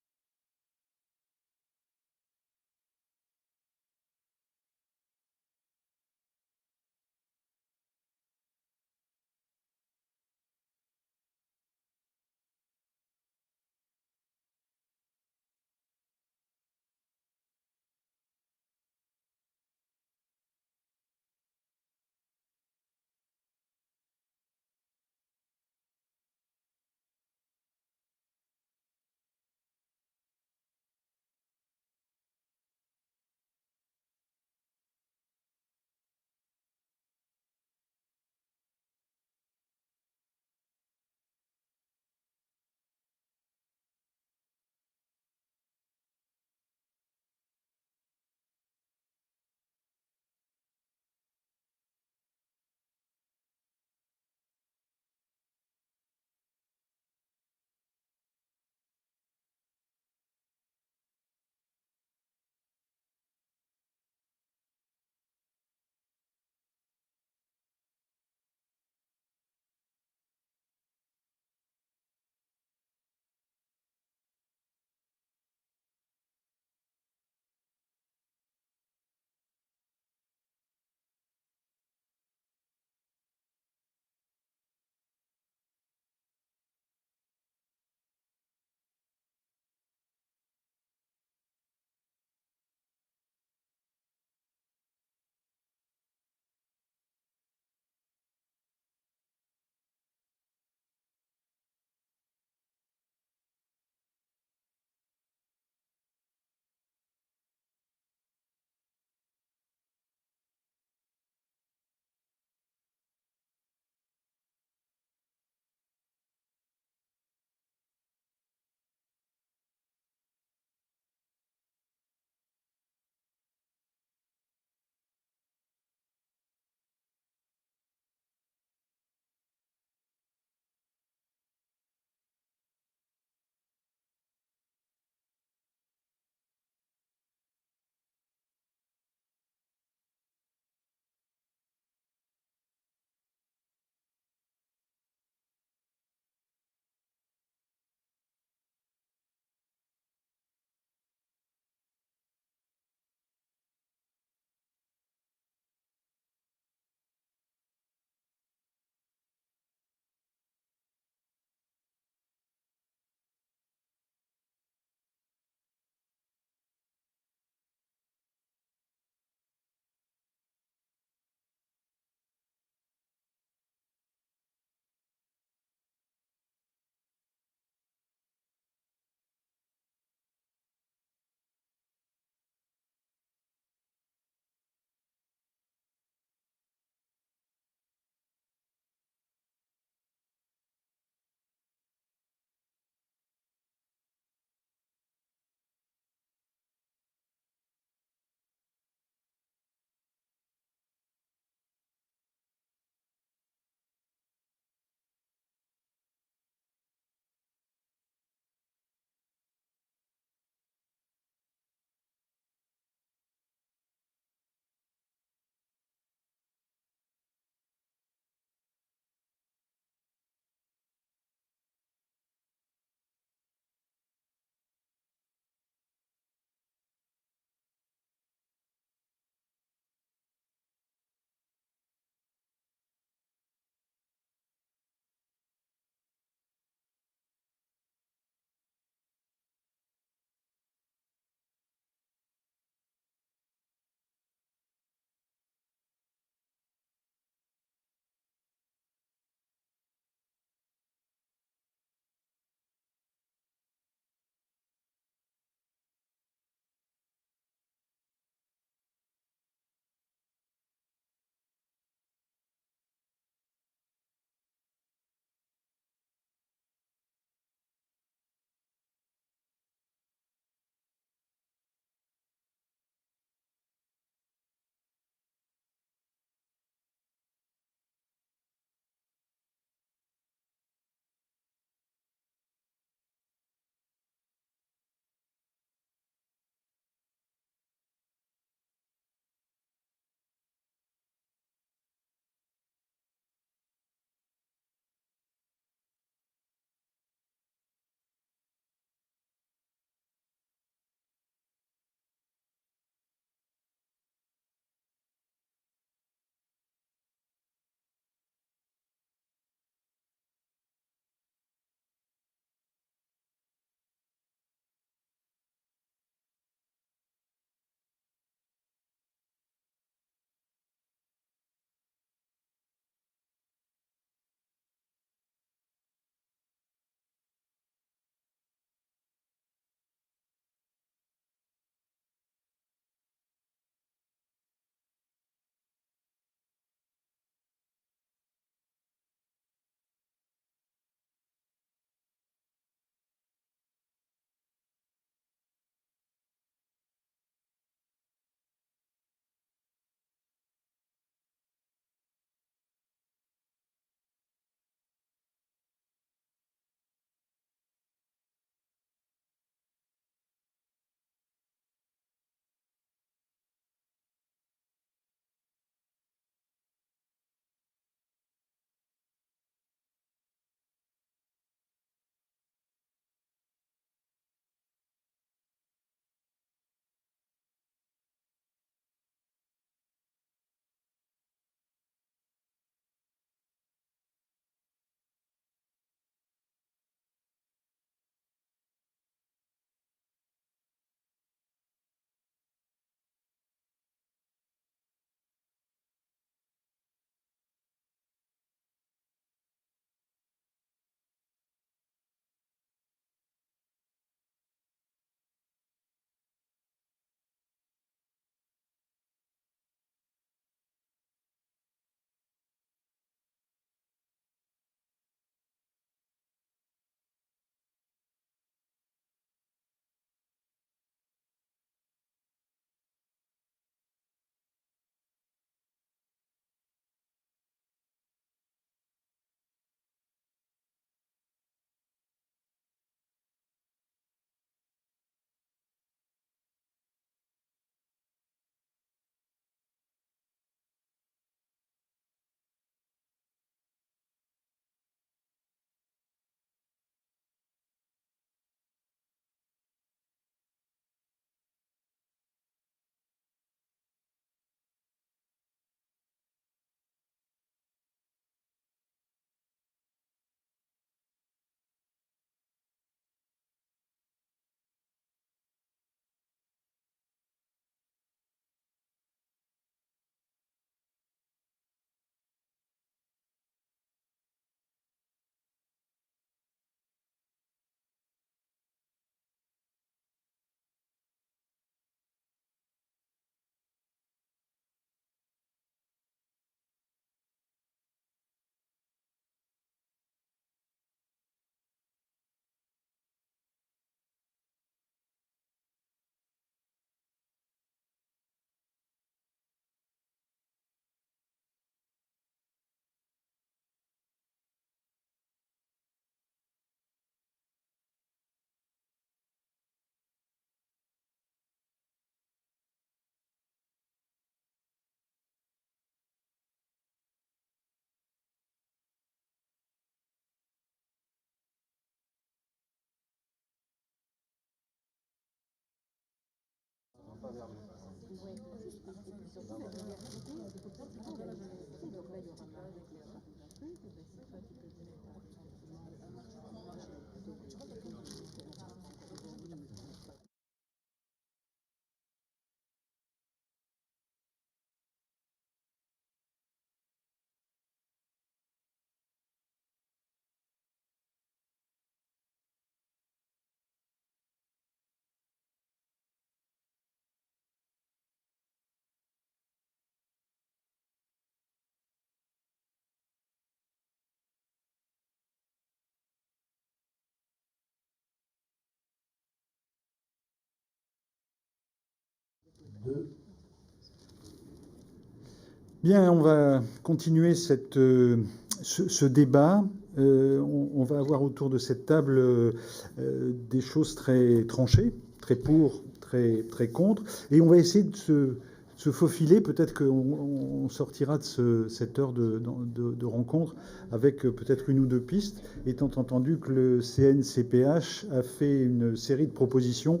Bien, on va continuer ce débat. On va avoir autour de cette table des choses très tranchées, très pour, très contre. Et on va essayer de se faufiler. Peut-être qu'on sortira de cette heure de rencontre avec peut-être une ou deux pistes, étant entendu que le CNCPH a fait une série de propositions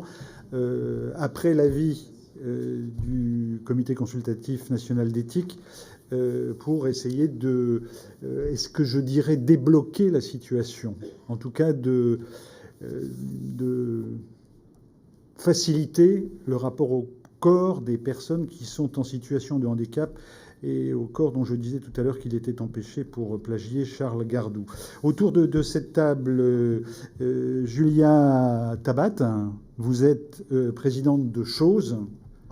après l'avis du Comité consultatif national d'éthique pour essayer est-ce que je dirais, débloquer la situation, en tout cas de faciliter le rapport au corps des personnes qui sont en situation de handicap et au corps dont je disais tout à l'heure qu'il était empêché pour plagier Charles Gardou. Autour de cette table, Julia Tabat, vous êtes présidente de Chose.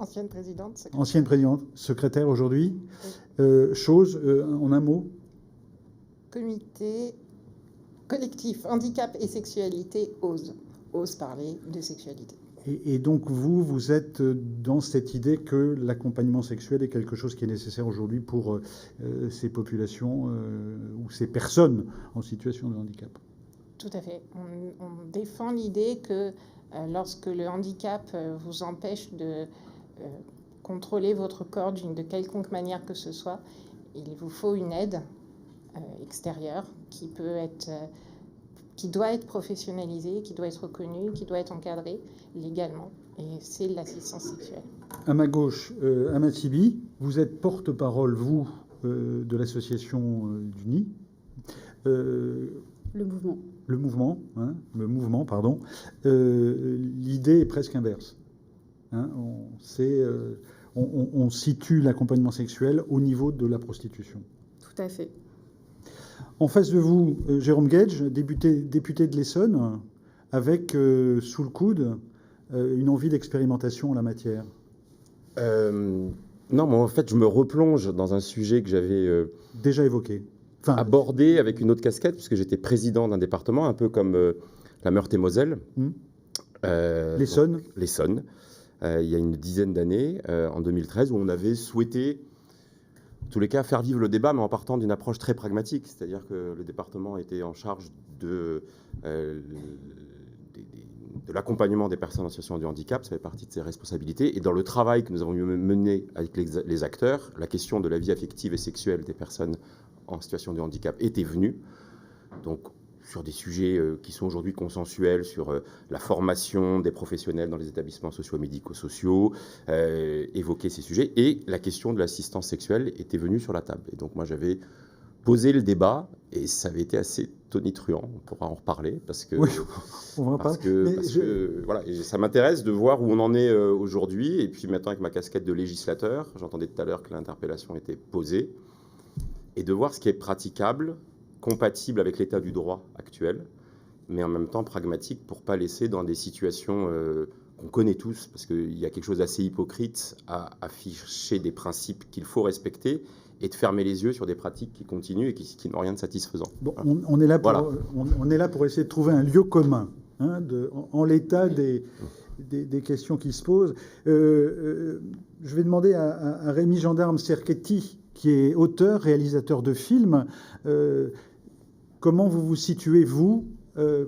Ancienne présidente. Secrétaire. Ancienne présidente, secrétaire aujourd'hui. Oui. Chose, en un mot. Comité collectif handicap et sexualité ose parler de sexualité. Et donc vous êtes dans cette idée que l'accompagnement sexuel est quelque chose qui est nécessaire aujourd'hui pour ces populations ou ces personnes en situation de handicap. Tout à fait. On défend l'idée que lorsque le handicap vous empêche de contrôler votre corps de quelconque manière que ce soit, il vous faut une aide extérieure qui doit être professionnalisée, qui doit être reconnue, qui doit être encadrée légalement. Et c'est l'assistance sexuelle. À ma gauche, Amatibi, vous êtes porte-parole, vous, de l'association d'UNI. Le mouvement, pardon. L'idée est presque inverse. Hein, on situe l'accompagnement sexuel au niveau de la prostitution. Tout à fait. En face de vous, Jérôme Gage, député de l'Essonne, avec sous le coude une envie d'expérimentation en la matière. Non, mais en fait, je me replonge dans un sujet que j'avais déjà évoqué. Abordé avec une autre casquette, puisque j'étais président d'un département, un peu comme la Meurthe-et-Moselle. L'Essonne. L'Essonne. Il y a une dizaine d'années, en 2013, où on avait souhaité, en tous les cas, faire vivre le débat, mais en partant d'une approche très pragmatique. C'est-à-dire que le département était en charge de l'accompagnement des personnes en situation de handicap, ça fait partie de ses responsabilités. Et dans le travail que nous avons mené avec les acteurs, la question de la vie affective et sexuelle des personnes en situation de handicap était venue. Donc, sur des sujets qui sont aujourd'hui consensuels, sur la formation des professionnels dans les établissements socio-médico-sociaux, évoquer ces sujets. Et la question de l'assistance sexuelle était venue sur la table. Et donc moi, j'avais posé le débat et ça avait été assez tonitruant. On pourra en reparler parce que, oui, on va parce que voilà, et ça m'intéresse de voir où on en est aujourd'hui. Et puis maintenant, avec ma casquette de législateur, j'entendais tout à l'heure que l'interpellation était posée, et de voir ce qui est praticable, compatible avec l'état du droit actuel, mais en même temps pragmatique pour ne pas laisser dans des situations qu'on connaît tous, parce qu'il y a quelque chose d'assez hypocrite à afficher des principes qu'il faut respecter et de fermer les yeux sur des pratiques qui continuent et qui n'ont rien de satisfaisant. Bon, on est là pour essayer de trouver un lieu commun hein, en l'état des questions qui se posent. Je vais demander à Rémi Gendarme Cerchetti, qui est auteur, réalisateur de films. Comment vous vous situez, vous,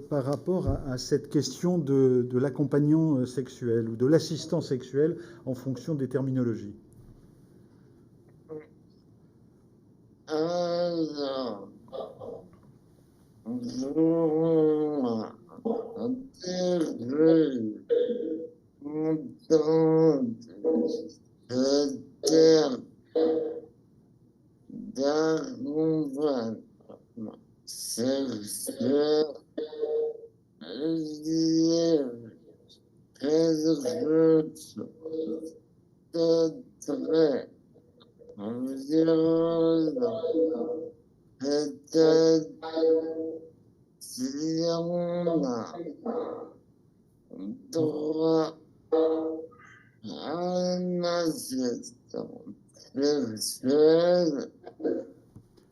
par rapport à cette question de l'accompagnant sexuel ou de l'assistant sexuel en fonction des terminologies? d'accompagnement sexuel lié quelque chose de très violent. Peut-être si on a droit à une assistance sexuelle,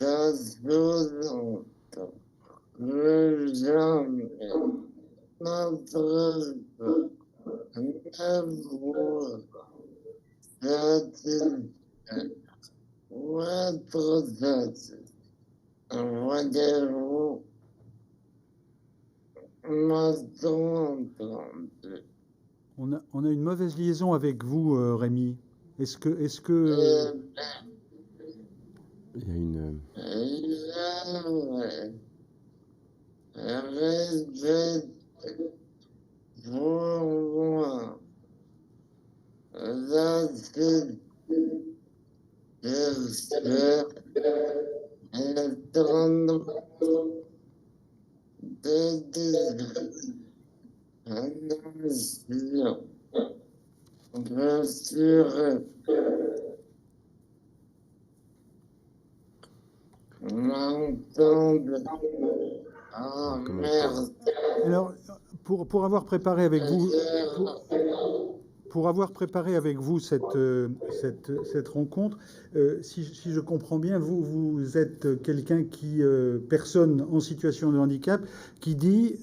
ça sous-entend que jamais notre ne vous satisfait ou être satisfait. Voyez-vous, m'a-t-on entendu? On a une mauvaise liaison avec vous, Rémi. Est-ce que... Il y a une... J'aimerais répéter pour moi la sexuelle étant des discriminations. Je suis m'entendre. Ah merde. Alors, pour avoir préparé avec vous... Pour avoir préparé avec vous cette rencontre, si je comprends bien, vous êtes quelqu'un qui, personne en situation de handicap, qui dit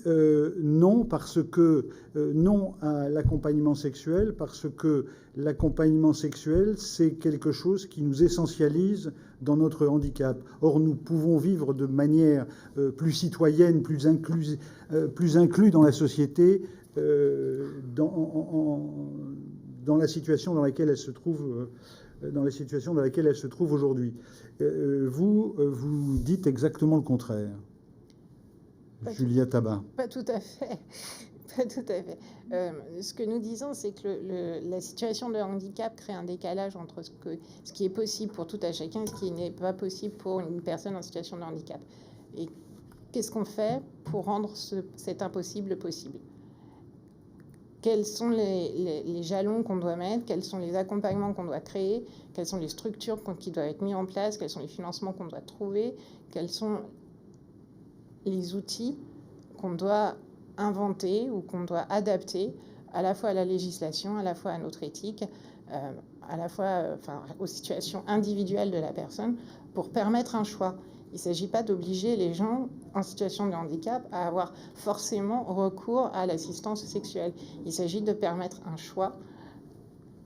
non parce que non à l'accompagnement sexuel, parce que l'accompagnement sexuel, c'est quelque chose qui nous essentialise dans notre handicap. Or, nous pouvons vivre de manière plus citoyenne, plus inclus dans la société, dans la situation dans laquelle elle se trouve, aujourd'hui. Vous dites exactement le contraire. Julia Tabar. Pas tout à fait. Pas tout à fait. Ce que nous disons, c'est que la situation de handicap crée un décalage entre ce qui est possible pour tout à chacun et ce qui n'est pas possible pour une personne en situation de handicap. Et qu'est-ce qu'on fait pour rendre cet impossible possible ? Quels sont les jalons qu'on doit mettre, quels sont les accompagnements qu'on doit créer, quelles sont les structures qui doivent être mises en place, quels sont les financements qu'on doit trouver, quels sont les outils qu'on doit inventer ou qu'on doit adapter à la fois à la législation, à la fois à notre éthique, à la fois aux situations individuelles de la personne pour permettre un choix. Il ne s'agit pas d'obliger les gens en situation de handicap à avoir forcément recours à l'assistance sexuelle. Il s'agit de permettre un choix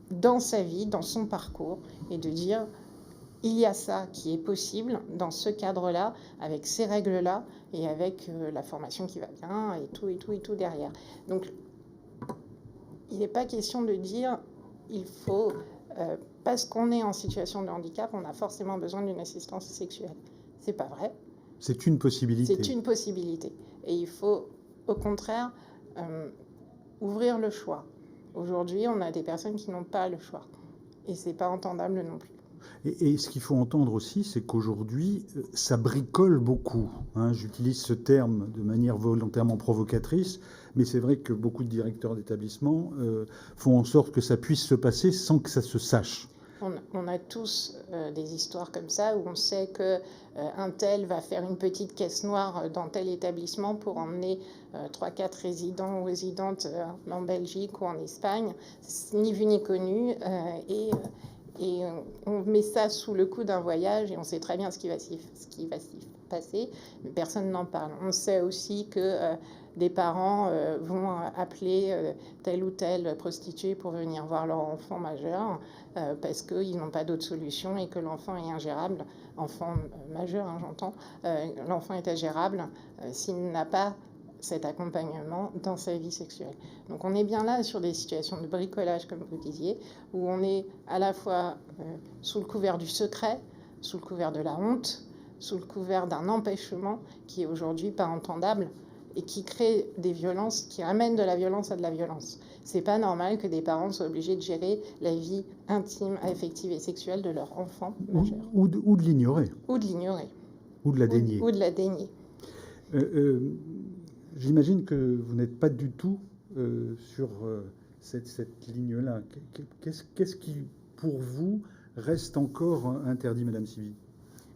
dans sa vie, dans son parcours, et de dire il y a ça qui est possible dans ce cadre-là, avec ces règles-là, et avec la formation qui va bien, et tout derrière. Donc, il n'est pas question de dire il faut, parce qu'on est en situation de handicap, on a forcément besoin d'une assistance sexuelle. C'est pas vrai. C'est une possibilité. C'est une possibilité. Et il faut, au contraire, ouvrir le choix. Aujourd'hui, on a des personnes qui n'ont pas le choix. Et c'est pas entendable non plus. Et ce qu'il faut entendre aussi, c'est qu'aujourd'hui, ça bricole beaucoup. J'utilise ce terme de manière volontairement provocatrice, mais c'est vrai que beaucoup de directeurs d'établissement font en sorte que ça puisse se passer sans que ça se sache. On a tous des histoires comme ça où on sait qu'un tel va faire une petite caisse noire dans tel établissement pour emmener 3-4 résidents ou résidentes en Belgique ou en Espagne. C'est ni vu ni connu. Et on met ça sous le coup d'un voyage et on sait très bien ce qui va s'y passer, mais personne n'en parle. On sait aussi que des parents vont appeler telle ou telle prostituée pour venir voir leur enfant majeur parce qu'ils n'ont pas d'autre solution et que l'enfant est ingérable, enfant majeur, j'entends, l'enfant est ingérable s'il n'a pas cet accompagnement dans sa vie sexuelle. Donc on est bien là sur des situations de bricolage, comme vous disiez, où on est à la fois sous le couvert du secret, sous le couvert de la honte, sous le couvert d'un empêchement qui est aujourd'hui pas entendable. et qui crée des violences, qui amènent de la violence à de la violence. C'est pas normal que des parents soient obligés de gérer la vie intime, affective et sexuelle de leur enfant majeur. Ou de l'ignorer. Ou de l'ignorer. Ou de la dénier. Ou de la dénier. J'imagine que vous n'êtes pas du tout sur cette ligne-là. Qu'est-ce qui, pour vous, reste encore interdit, Madame Sivy?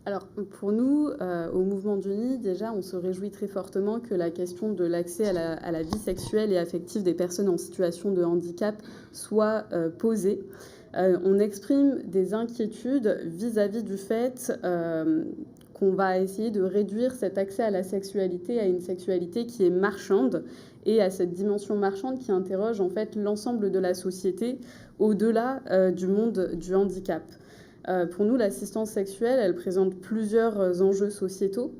Alors, pour nous, au Mouvement d'Uni, déjà, on se réjouit très fortement que la question de l'accès à la vie sexuelle et affective des personnes en situation de handicap soit posée. On exprime des inquiétudes vis-à-vis du fait qu'on va essayer de réduire cet accès à la sexualité à une sexualité qui est marchande et à cette dimension marchande qui interroge en fait l'ensemble de la société au-delà du monde du handicap. Pour nous, l'assistance sexuelle, elle présente plusieurs enjeux sociétaux.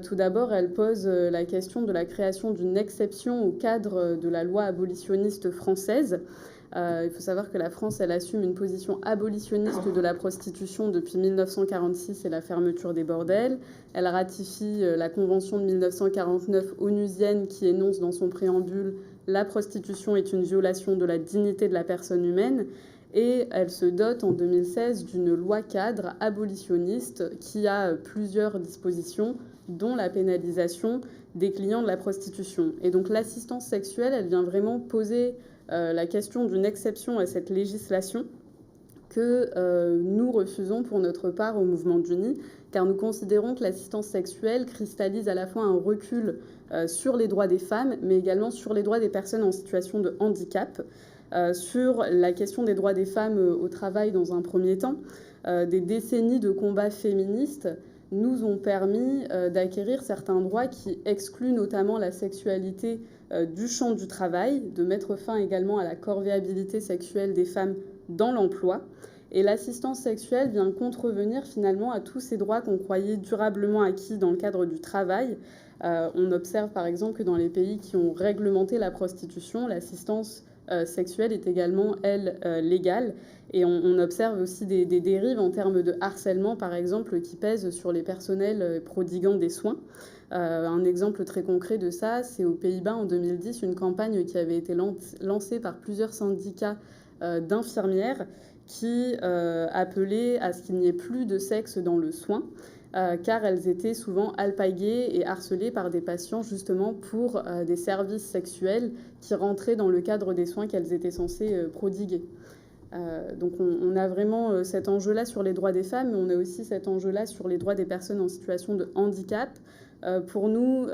Tout d'abord, elle pose la question de la création d'une exception au cadre de la loi abolitionniste française. Il faut savoir que la France, elle assume une position abolitionniste de la prostitution depuis 1946 et la fermeture des bordels. Elle ratifie la Convention de 1949 onusienne qui énonce dans son préambule « La prostitution est une violation de la dignité de la personne humaine ». Et elle se dote en 2016 d'une loi cadre abolitionniste qui a plusieurs dispositions, dont la pénalisation des clients de la prostitution. Et donc l'assistance sexuelle, elle vient vraiment poser la question d'une exception à cette législation que nous refusons pour notre part au Mouvement d'Uni, car nous considérons que l'assistance sexuelle cristallise à la fois un recul sur les droits des femmes, mais également sur les droits des personnes en situation de handicap. Sur la question des droits des femmes au travail dans un premier temps, des décennies de combats féministes nous ont permis d'acquérir certains droits qui excluent notamment la sexualité du champ du travail, de mettre fin également à la corvéabilité sexuelle des femmes dans l'emploi. Et l'assistance sexuelle vient contrevenir finalement à tous ces droits qu'on croyait durablement acquis dans le cadre du travail. On observe par exemple que dans les pays qui ont réglementé la prostitution, l'assistance sexuelle est également, elle, légale. Et on observe aussi des dérives en termes de harcèlement, par exemple, qui pèsent sur les personnels prodiguant des soins. Un exemple très concret de ça, c'est aux Pays-Bas en 2010, une campagne qui avait été lancée par plusieurs syndicats d'infirmières qui appelaient à ce qu'il n'y ait plus de sexe dans le soin. Car elles étaient souvent alpaguées et harcelées par des patients justement pour des services sexuels qui rentraient dans le cadre des soins qu'elles étaient censées prodiguer. Donc on a vraiment cet enjeu-là sur les droits des femmes, mais on a aussi cet enjeu-là sur les droits des personnes en situation de handicap. Pour nous,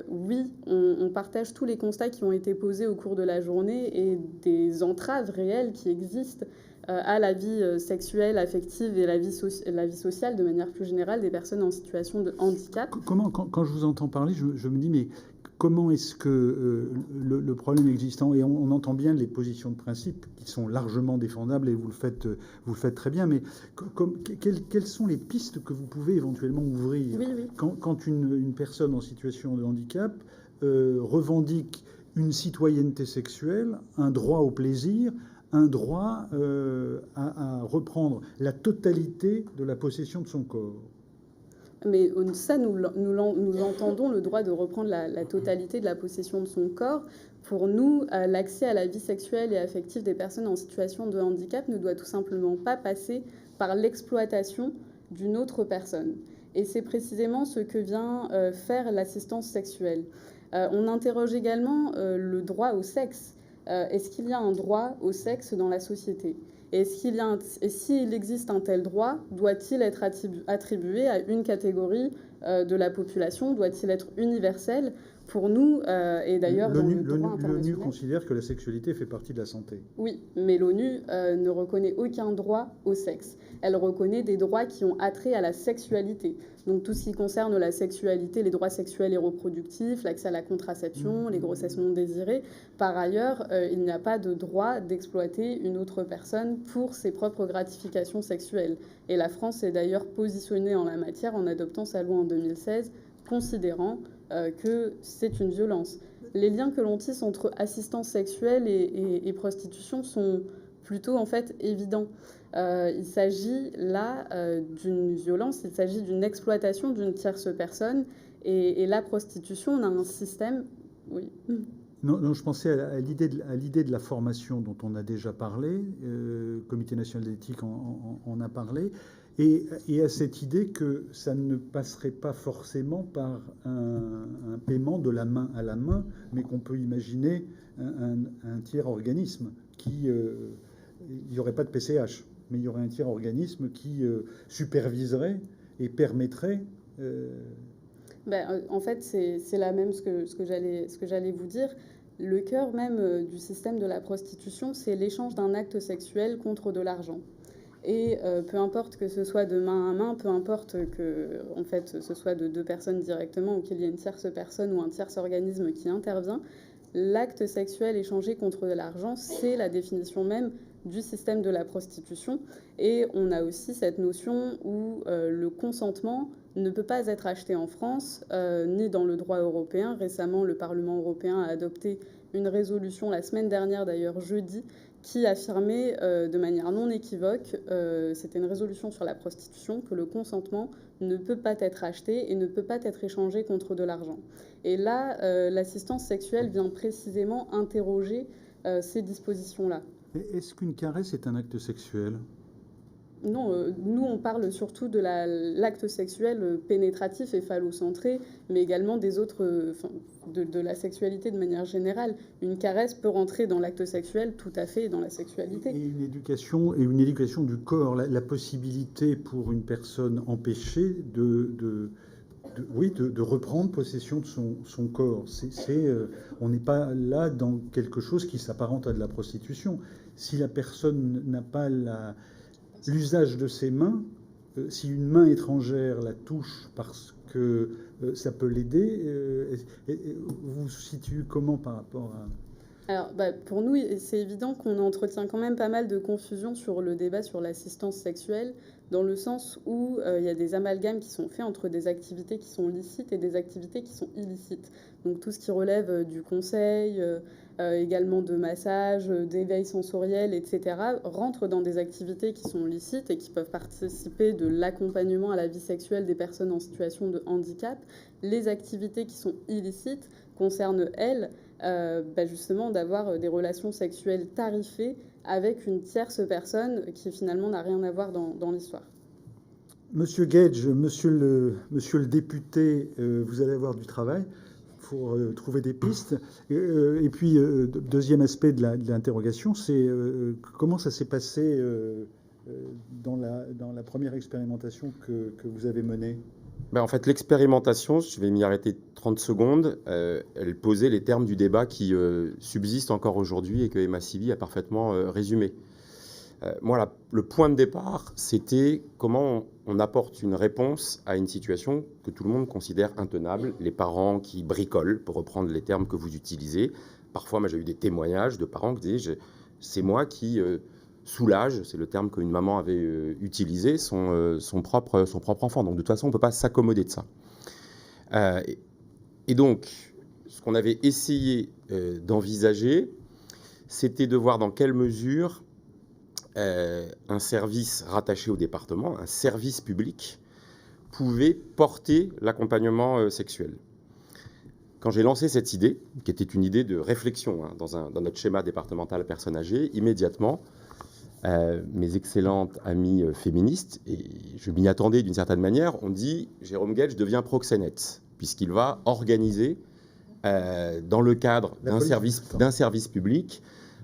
oui, on partage tous les constats qui ont été posés au cours de la journée et des entraves réelles qui existent à la vie sexuelle, affective et la vie sociale de manière plus générale des personnes en situation de handicap. Comment, quand je vous entends parler, je me dis, mais comment est-ce que le problème existant, et on entend bien les positions de principe qui sont largement défendables et vous le faites très bien, mais quelles sont les pistes que vous pouvez éventuellement ouvrir quand une personne en situation de handicap revendique une citoyenneté sexuelle, un droit au plaisir, un droit à reprendre la totalité de la possession de son corps? Mais ça, nous entendons le droit de reprendre la totalité de la possession de son corps. Pour nous, l'accès à la vie sexuelle et affective des personnes en situation de handicap ne doit tout simplement pas passer par l'exploitation d'une autre personne. Et c'est précisément ce que vient faire l'assistance sexuelle. On interroge également le droit au sexe. Est-ce qu'il y a un droit au sexe dans la société ? Et s'il existe un tel droit, doit-il être attribué à une catégorie de la population? Doit-il être universel? Pour nous, et d'ailleurs dans le droit international... L'ONU considère que la sexualité fait partie de la santé. Oui, mais l'ONU ne reconnaît aucun droit au sexe. Elle reconnaît des droits qui ont attrait à la sexualité. Donc tout ce qui concerne la sexualité, les droits sexuels et reproductifs, l'accès à la contraception, les grossesses non désirées. Par ailleurs, il n'y a pas de droit d'exploiter une autre personne pour ses propres gratifications sexuelles. Et la France s'est d'ailleurs positionnée en la matière en adoptant sa loi en 2016, considérant que c'est une violence. Les liens que l'on tisse entre assistance sexuelle et prostitution sont plutôt en fait évidents. Il s'agit là d'une violence, il s'agit d'une exploitation d'une tierce personne Et la prostitution, on a un système... Oui. Non, je pensais à l'idée de la formation dont on a déjà parlé, le Comité national d'éthique en a parlé, et à cette idée que ça ne passerait pas forcément par un paiement de la main à la main, mais qu'on peut imaginer un tiers organisme qui... il n'y aurait pas de PCH, mais il y aurait un tiers organisme qui superviserait et permettrait... En fait, c'est la même ce que j'allais vous dire. Le cœur même du système de la prostitution, c'est l'échange d'un acte sexuel contre de l'argent. Et peu importe que ce soit de main à main, peu importe que en fait, ce soit de deux personnes directement ou qu'il y ait une tierce personne ou un tierce organisme qui intervient, l'acte sexuel échangé contre de l'argent, c'est la définition même du système de la prostitution. Et on a aussi cette notion où le consentement ne peut pas être acheté en France, ni dans le droit européen. Récemment, le Parlement européen a adopté une résolution, la semaine dernière d'ailleurs, jeudi, qui affirmait de manière non équivoque, c'était une résolution sur la prostitution, que le consentement ne peut pas être acheté et ne peut pas être échangé contre de l'argent. Et là, l'assistance sexuelle vient précisément interroger ces dispositions-là. Est-ce qu'une caresse est un acte sexuel ? Non, nous on parle surtout de l'acte sexuel pénétratif et phallocentré, mais également des autres, de la sexualité de manière générale. Une caresse peut rentrer dans l'acte sexuel tout à fait dans la sexualité. Et une éducation du corps, la possibilité pour une personne empêchée de reprendre possession de son corps. On n'est pas là dans quelque chose qui s'apparente à de la prostitution. Si la personne n'a pas l'usage de ses mains, si une main étrangère la touche parce que ça peut l'aider, vous vous situez comment par rapport à... Alors, pour nous, c'est évident qu'on entretient quand même pas mal de confusion sur le débat sur l'assistance sexuelle, dans le sens où il y a des amalgames qui sont faits entre des activités qui sont licites et des activités qui sont illicites. Donc tout ce qui relève du conseil, également de massage, d'éveil sensoriel, etc., rentre dans des activités qui sont licites et qui peuvent participer de l'accompagnement à la vie sexuelle des personnes en situation de handicap. Les activités qui sont illicites concernent, elles, justement d'avoir des relations sexuelles tarifées avec une tierce personne qui finalement n'a rien à voir dans l'histoire. Monsieur Gage, monsieur le député, vous allez avoir du travail pour trouver des pistes. Et puis, deuxième aspect de l'interrogation, c'est comment ça s'est passé dans la première expérimentation que vous avez menée ? En fait, l'expérimentation, je vais m'y arrêter 30 secondes, elle posait les termes du débat qui subsistent encore aujourd'hui et que Emma Siby a parfaitement résumé. Moi, le point de départ, c'était comment on apporte une réponse à une situation que tout le monde considère intenable. Les parents qui bricolent, pour reprendre les termes que vous utilisez. Parfois, moi, j'ai eu des témoignages de parents qui disaient « c'est moi qui soulage », c'est le terme qu'une maman avait utilisé, son propre enfant. Donc, de toute façon, on ne peut pas s'accommoder de ça. Et donc, ce qu'on avait essayé d'envisager, c'était de voir dans quelle mesure un service rattaché au département, un service public, pouvait porter l'accompagnement sexuel. Quand j'ai lancé cette idée, qui était une idée de réflexion dans notre schéma départemental personnes âgées, immédiatement, mes excellentes amies féministes, et je m'y attendais d'une certaine manière, ont dit « Jérôme Gage devient proxénète », puisqu'il va organiser, dans le cadre d'un service public,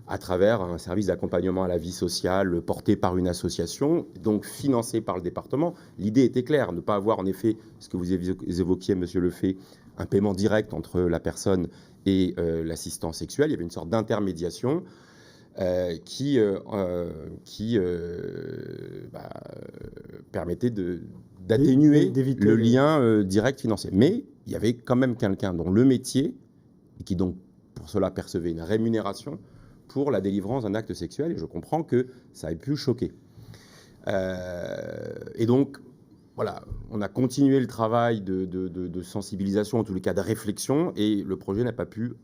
à travers un service d'accompagnement à la vie sociale porté par une association, donc financé par le département. L'idée était claire, ne pas avoir en effet, ce que vous évoquiez, monsieur Lefebvre, un paiement direct entre la personne et l'assistant sexuel. Il y avait une sorte d'intermédiation qui permettait d'atténuer le lien direct financier. Mais il y avait quand même quelqu'un dont le métier, et qui donc pour cela percevait une rémunération, pour la délivrance d'un acte sexuel, et je comprends que ça ait pu choquer. Et donc, voilà, on a continué le travail de sensibilisation, en tous les cas de réflexion, et le projet n'a pas pu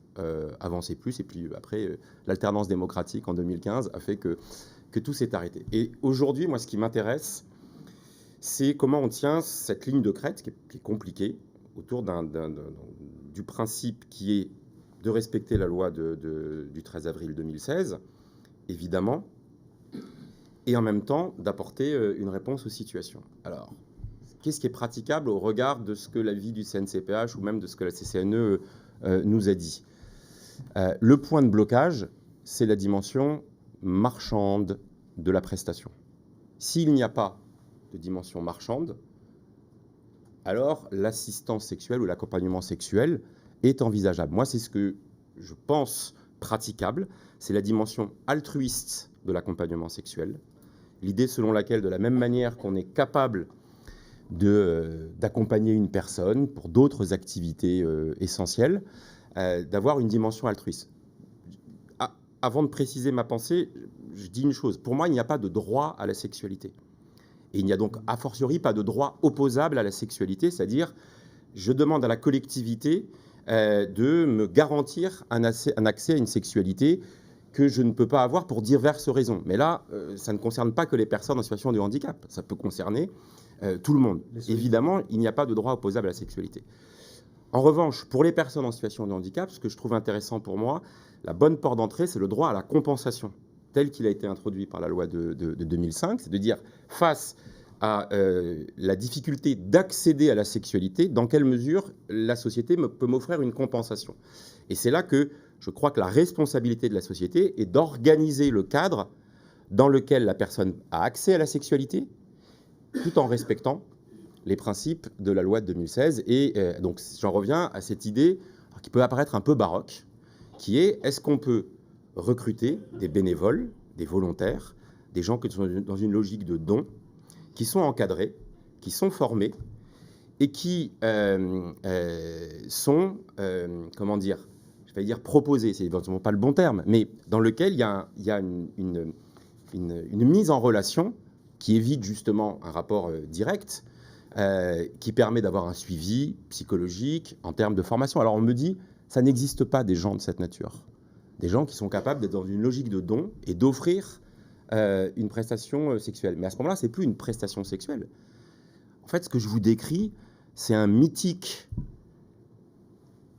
avancer plus. Et puis après, l'alternance démocratique en 2015 a fait que tout s'est arrêté. Et aujourd'hui, moi, ce qui m'intéresse, c'est comment on tient cette ligne de crête, qui est compliquée, autour du principe qui est de respecter la loi du 13 avril 2016, évidemment, et en même temps d'apporter une réponse aux situations. Alors, qu'est-ce qui est praticable au regard de ce que l'avis du CNCPH ou même de ce que la CCNE nous a dit? Le point de blocage, c'est la dimension marchande de la prestation. S'il n'y a pas de dimension marchande, alors l'assistance sexuelle ou l'accompagnement sexuel est envisageable. Moi, c'est ce que je pense praticable, c'est la dimension altruiste de l'accompagnement sexuel. L'idée selon laquelle, de la même manière qu'on est capable d'accompagner une personne pour d'autres activités essentielles, d'avoir une dimension altruiste. Avant de préciser ma pensée, je dis une chose. Pour moi, il n'y a pas de droit à la sexualité. Et il n'y a donc, a fortiori, pas de droit opposable à la sexualité, c'est-à-dire, je demande à la collectivité de me garantir un accès à une sexualité que je ne peux pas avoir pour diverses raisons. Mais là, ça ne concerne pas que les personnes en situation de handicap. Ça peut concerner tout le monde. Évidemment, il n'y a pas de droit opposable à la sexualité. En revanche, pour les personnes en situation de handicap, ce que je trouve intéressant pour moi, la bonne porte d'entrée, c'est le droit à la compensation, tel qu'il a été introduit par la loi de 2005, c'est de dire, face à la difficulté d'accéder à la sexualité, dans quelle mesure la société peut m'offrir une compensation. Et c'est là que je crois que la responsabilité de la société est d'organiser le cadre dans lequel la personne a accès à la sexualité, tout en respectant les principes de la loi de 2016. Et donc j'en reviens à cette idée qui peut apparaître un peu baroque, qui est, est-ce qu'on peut recruter des bénévoles, des volontaires, des gens qui sont dans une logique de don, qui sont encadrés, qui sont formés et qui sont, comment dire, je vais dire proposés, c'est éventuellement pas le bon terme, mais dans lequel il y a une mise en relation qui évite justement un rapport direct, qui permet d'avoir un suivi psychologique en termes de formation. Alors on me dit, ça n'existe pas des gens de cette nature. Des gens qui sont capables d'être dans une logique de don et d'offrir une prestation sexuelle. Mais à ce moment-là, ce n'est plus une prestation sexuelle. En fait, ce que je vous décris, c'est un mythique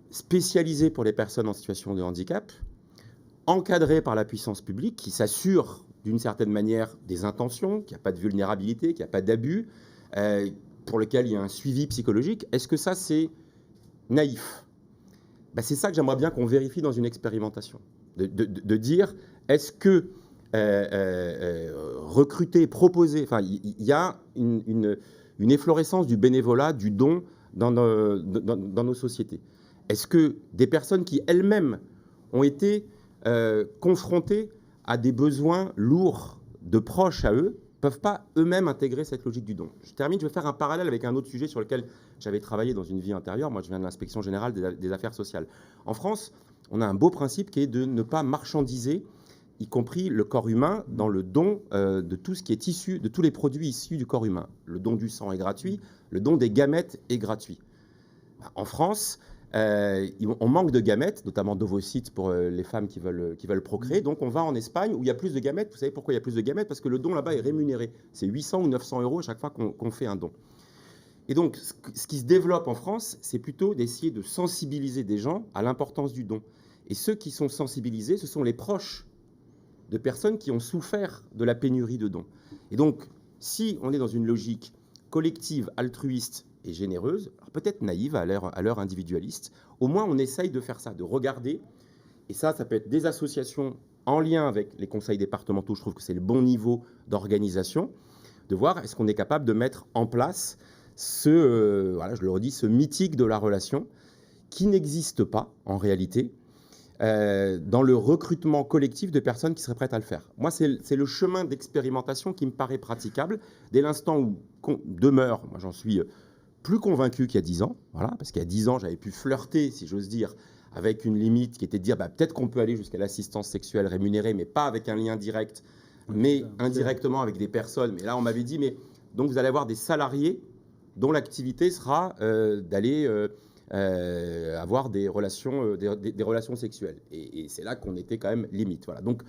spécialisé pour les personnes en situation de handicap, encadré par la puissance publique, qui s'assure d'une certaine manière des intentions, qu'il n'y a pas de vulnérabilité, qu'il n'y a pas d'abus, pour lequel il y a un suivi psychologique. Est-ce que ça, c'est naïf? Ben, c'est ça que j'aimerais bien qu'on vérifie dans une expérimentation. De dire, est-ce que recruter, proposer, enfin, il y a une efflorescence du bénévolat, du don dans nos sociétés. Est-ce que des personnes qui elles-mêmes ont été confrontées à des besoins lourds de proches à eux, peuvent pas eux-mêmes intégrer cette logique du don? Je termine, je vais faire un parallèle avec un autre sujet sur lequel j'avais travaillé dans une vie antérieure. Moi, je viens de l'Inspection générale des affaires sociales. En France, on a un beau principe qui est de ne pas marchandiser, y compris le corps humain, dans le don de tout ce qui est issu, de tous les produits issus du corps humain. Le don du sang est gratuit, le don des gamètes est gratuit. En France, on manque de gamètes, notamment d'ovocytes pour les femmes qui veulent procréer. Donc on va en Espagne où il y a plus de gamètes. Vous savez pourquoi il y a plus de gamètes? Parce que le don là-bas est rémunéré. C'est 800 ou 900 € à chaque fois qu'on fait un don. Et donc ce qui se développe en France, c'est plutôt d'essayer de sensibiliser des gens à l'importance du don. Et ceux qui sont sensibilisés, ce sont les proches de personnes qui ont souffert de la pénurie de dons. Et donc, si on est dans une logique collective, altruiste et généreuse, peut-être naïve à l'heure individualiste, au moins on essaye de faire ça, de regarder, et ça peut être des associations en lien avec les conseils départementaux, je trouve que c'est le bon niveau d'organisation, de voir est-ce qu'on est capable de mettre en place voilà, je le redis, ce mythique de la relation qui n'existe pas en réalité, dans le recrutement collectif de personnes qui seraient prêtes à le faire. Moi, c'est le chemin d'expérimentation qui me paraît praticable dès l'instant où demeure, moi j'en suis plus convaincu qu'il y a 10 ans, voilà, parce qu'il y a 10 ans, j'avais pu flirter, si j'ose dire, avec une limite qui était de dire peut-être qu'on peut aller jusqu'à l'assistance sexuelle rémunérée, mais pas avec un lien direct, mais indirectement avec des personnes. Mais là, on m'avait dit, mais donc vous allez avoir des salariés dont l'activité sera d'aller avoir des relations sexuelles. Et c'est là qu'on était quand même limite. Voilà. Donc,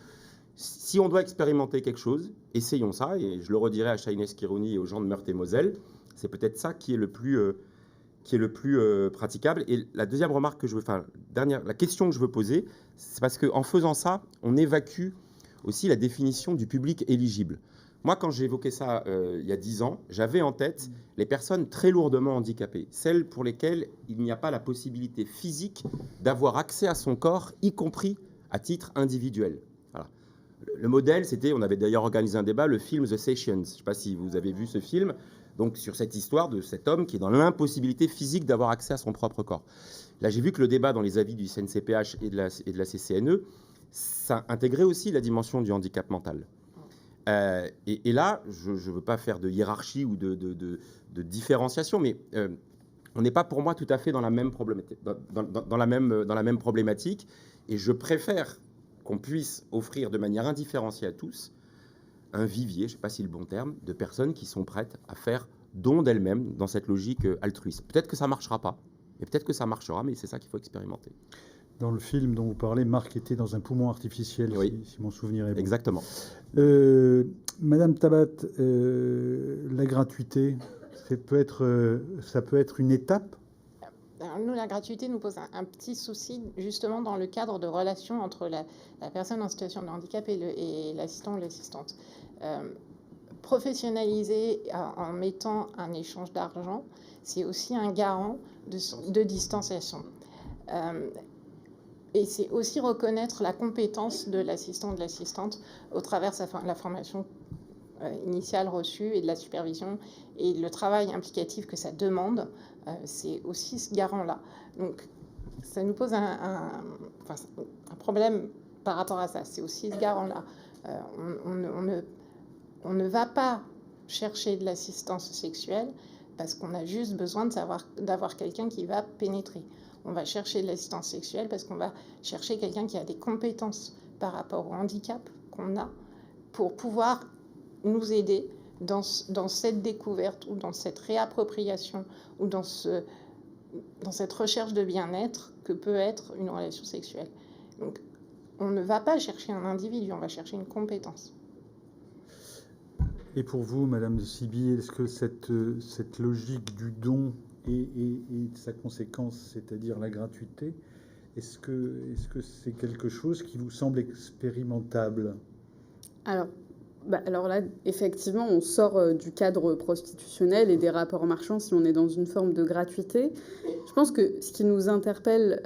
si on doit expérimenter quelque chose, essayons ça. Et je le redirai à Shaines Kirouni et aux gens de Meurthe-et-Moselle. C'est peut-être ça qui est le plus qui est le plus praticable. Et la deuxième remarque que je veux, la question que je veux poser, c'est parce qu'en faisant ça, on évacue aussi la définition du public éligible. Moi, quand j'ai évoqué ça il y a 10 ans, j'avais en tête les personnes très lourdement handicapées, celles pour lesquelles il n'y a pas la possibilité physique d'avoir accès à son corps, y compris à titre individuel. Voilà. Le modèle, c'était, on avait d'ailleurs organisé un débat, le film The Sessions. Je ne sais pas si vous avez vu ce film, donc sur cette histoire de cet homme qui est dans l'impossibilité physique d'avoir accès à son propre corps. Là, j'ai vu que le débat dans les avis du CNCPH et de la CCNE, ça intégrait aussi la dimension du handicap mental. Et là, je ne veux pas faire de hiérarchie ou de différenciation, mais on n'est pas pour moi tout à fait dans la même problématique, dans la même problématique, et je préfère qu'on puisse offrir de manière indifférenciée à tous un vivier, je ne sais pas si c'est le bon terme, de personnes qui sont prêtes à faire don d'elles-mêmes dans cette logique altruiste. Peut-être que ça ne marchera pas, et peut-être que ça marchera, mais c'est ça qu'il faut expérimenter. Dans le film dont vous parlez, Marc était dans un poumon artificiel, oui. si mon souvenir est bon. Exactement. Madame Tabat, la gratuité, ça peut être une étape? Alors nous, la gratuité nous pose un petit souci, justement, dans le cadre de relations entre la personne en situation de handicap et l'assistant ou l'assistante. Professionnaliser en mettant un échange d'argent, c'est aussi un garant de distanciation. Et c'est aussi reconnaître la compétence de l'assistant ou de l'assistante au travers de la formation initiale reçue et de la supervision et le travail implicatif que ça demande, c'est aussi ce garant-là. Donc, ça nous pose un problème par rapport à ça. C'est aussi ce garant-là. On ne va pas chercher de l'assistance sexuelle parce qu'on a juste besoin d'avoir quelqu'un qui va pénétrer. On va chercher de l'assistance sexuelle parce qu'on va chercher quelqu'un qui a des compétences par rapport au handicap qu'on a pour pouvoir nous aider dans cette découverte ou dans cette réappropriation ou dans cette recherche de bien-être que peut être une relation sexuelle. Donc, on ne va pas chercher un individu, on va chercher une compétence. Et pour vous, Madame de Siby, est-ce que cette logique du don et sa conséquence, c'est-à-dire la gratuité, est-ce que c'est quelque chose qui vous semble expérimentable? Alors là, effectivement, on sort du cadre prostitutionnel et des rapports marchands si on est dans une forme de gratuité. Je pense que ce qui nous interpelle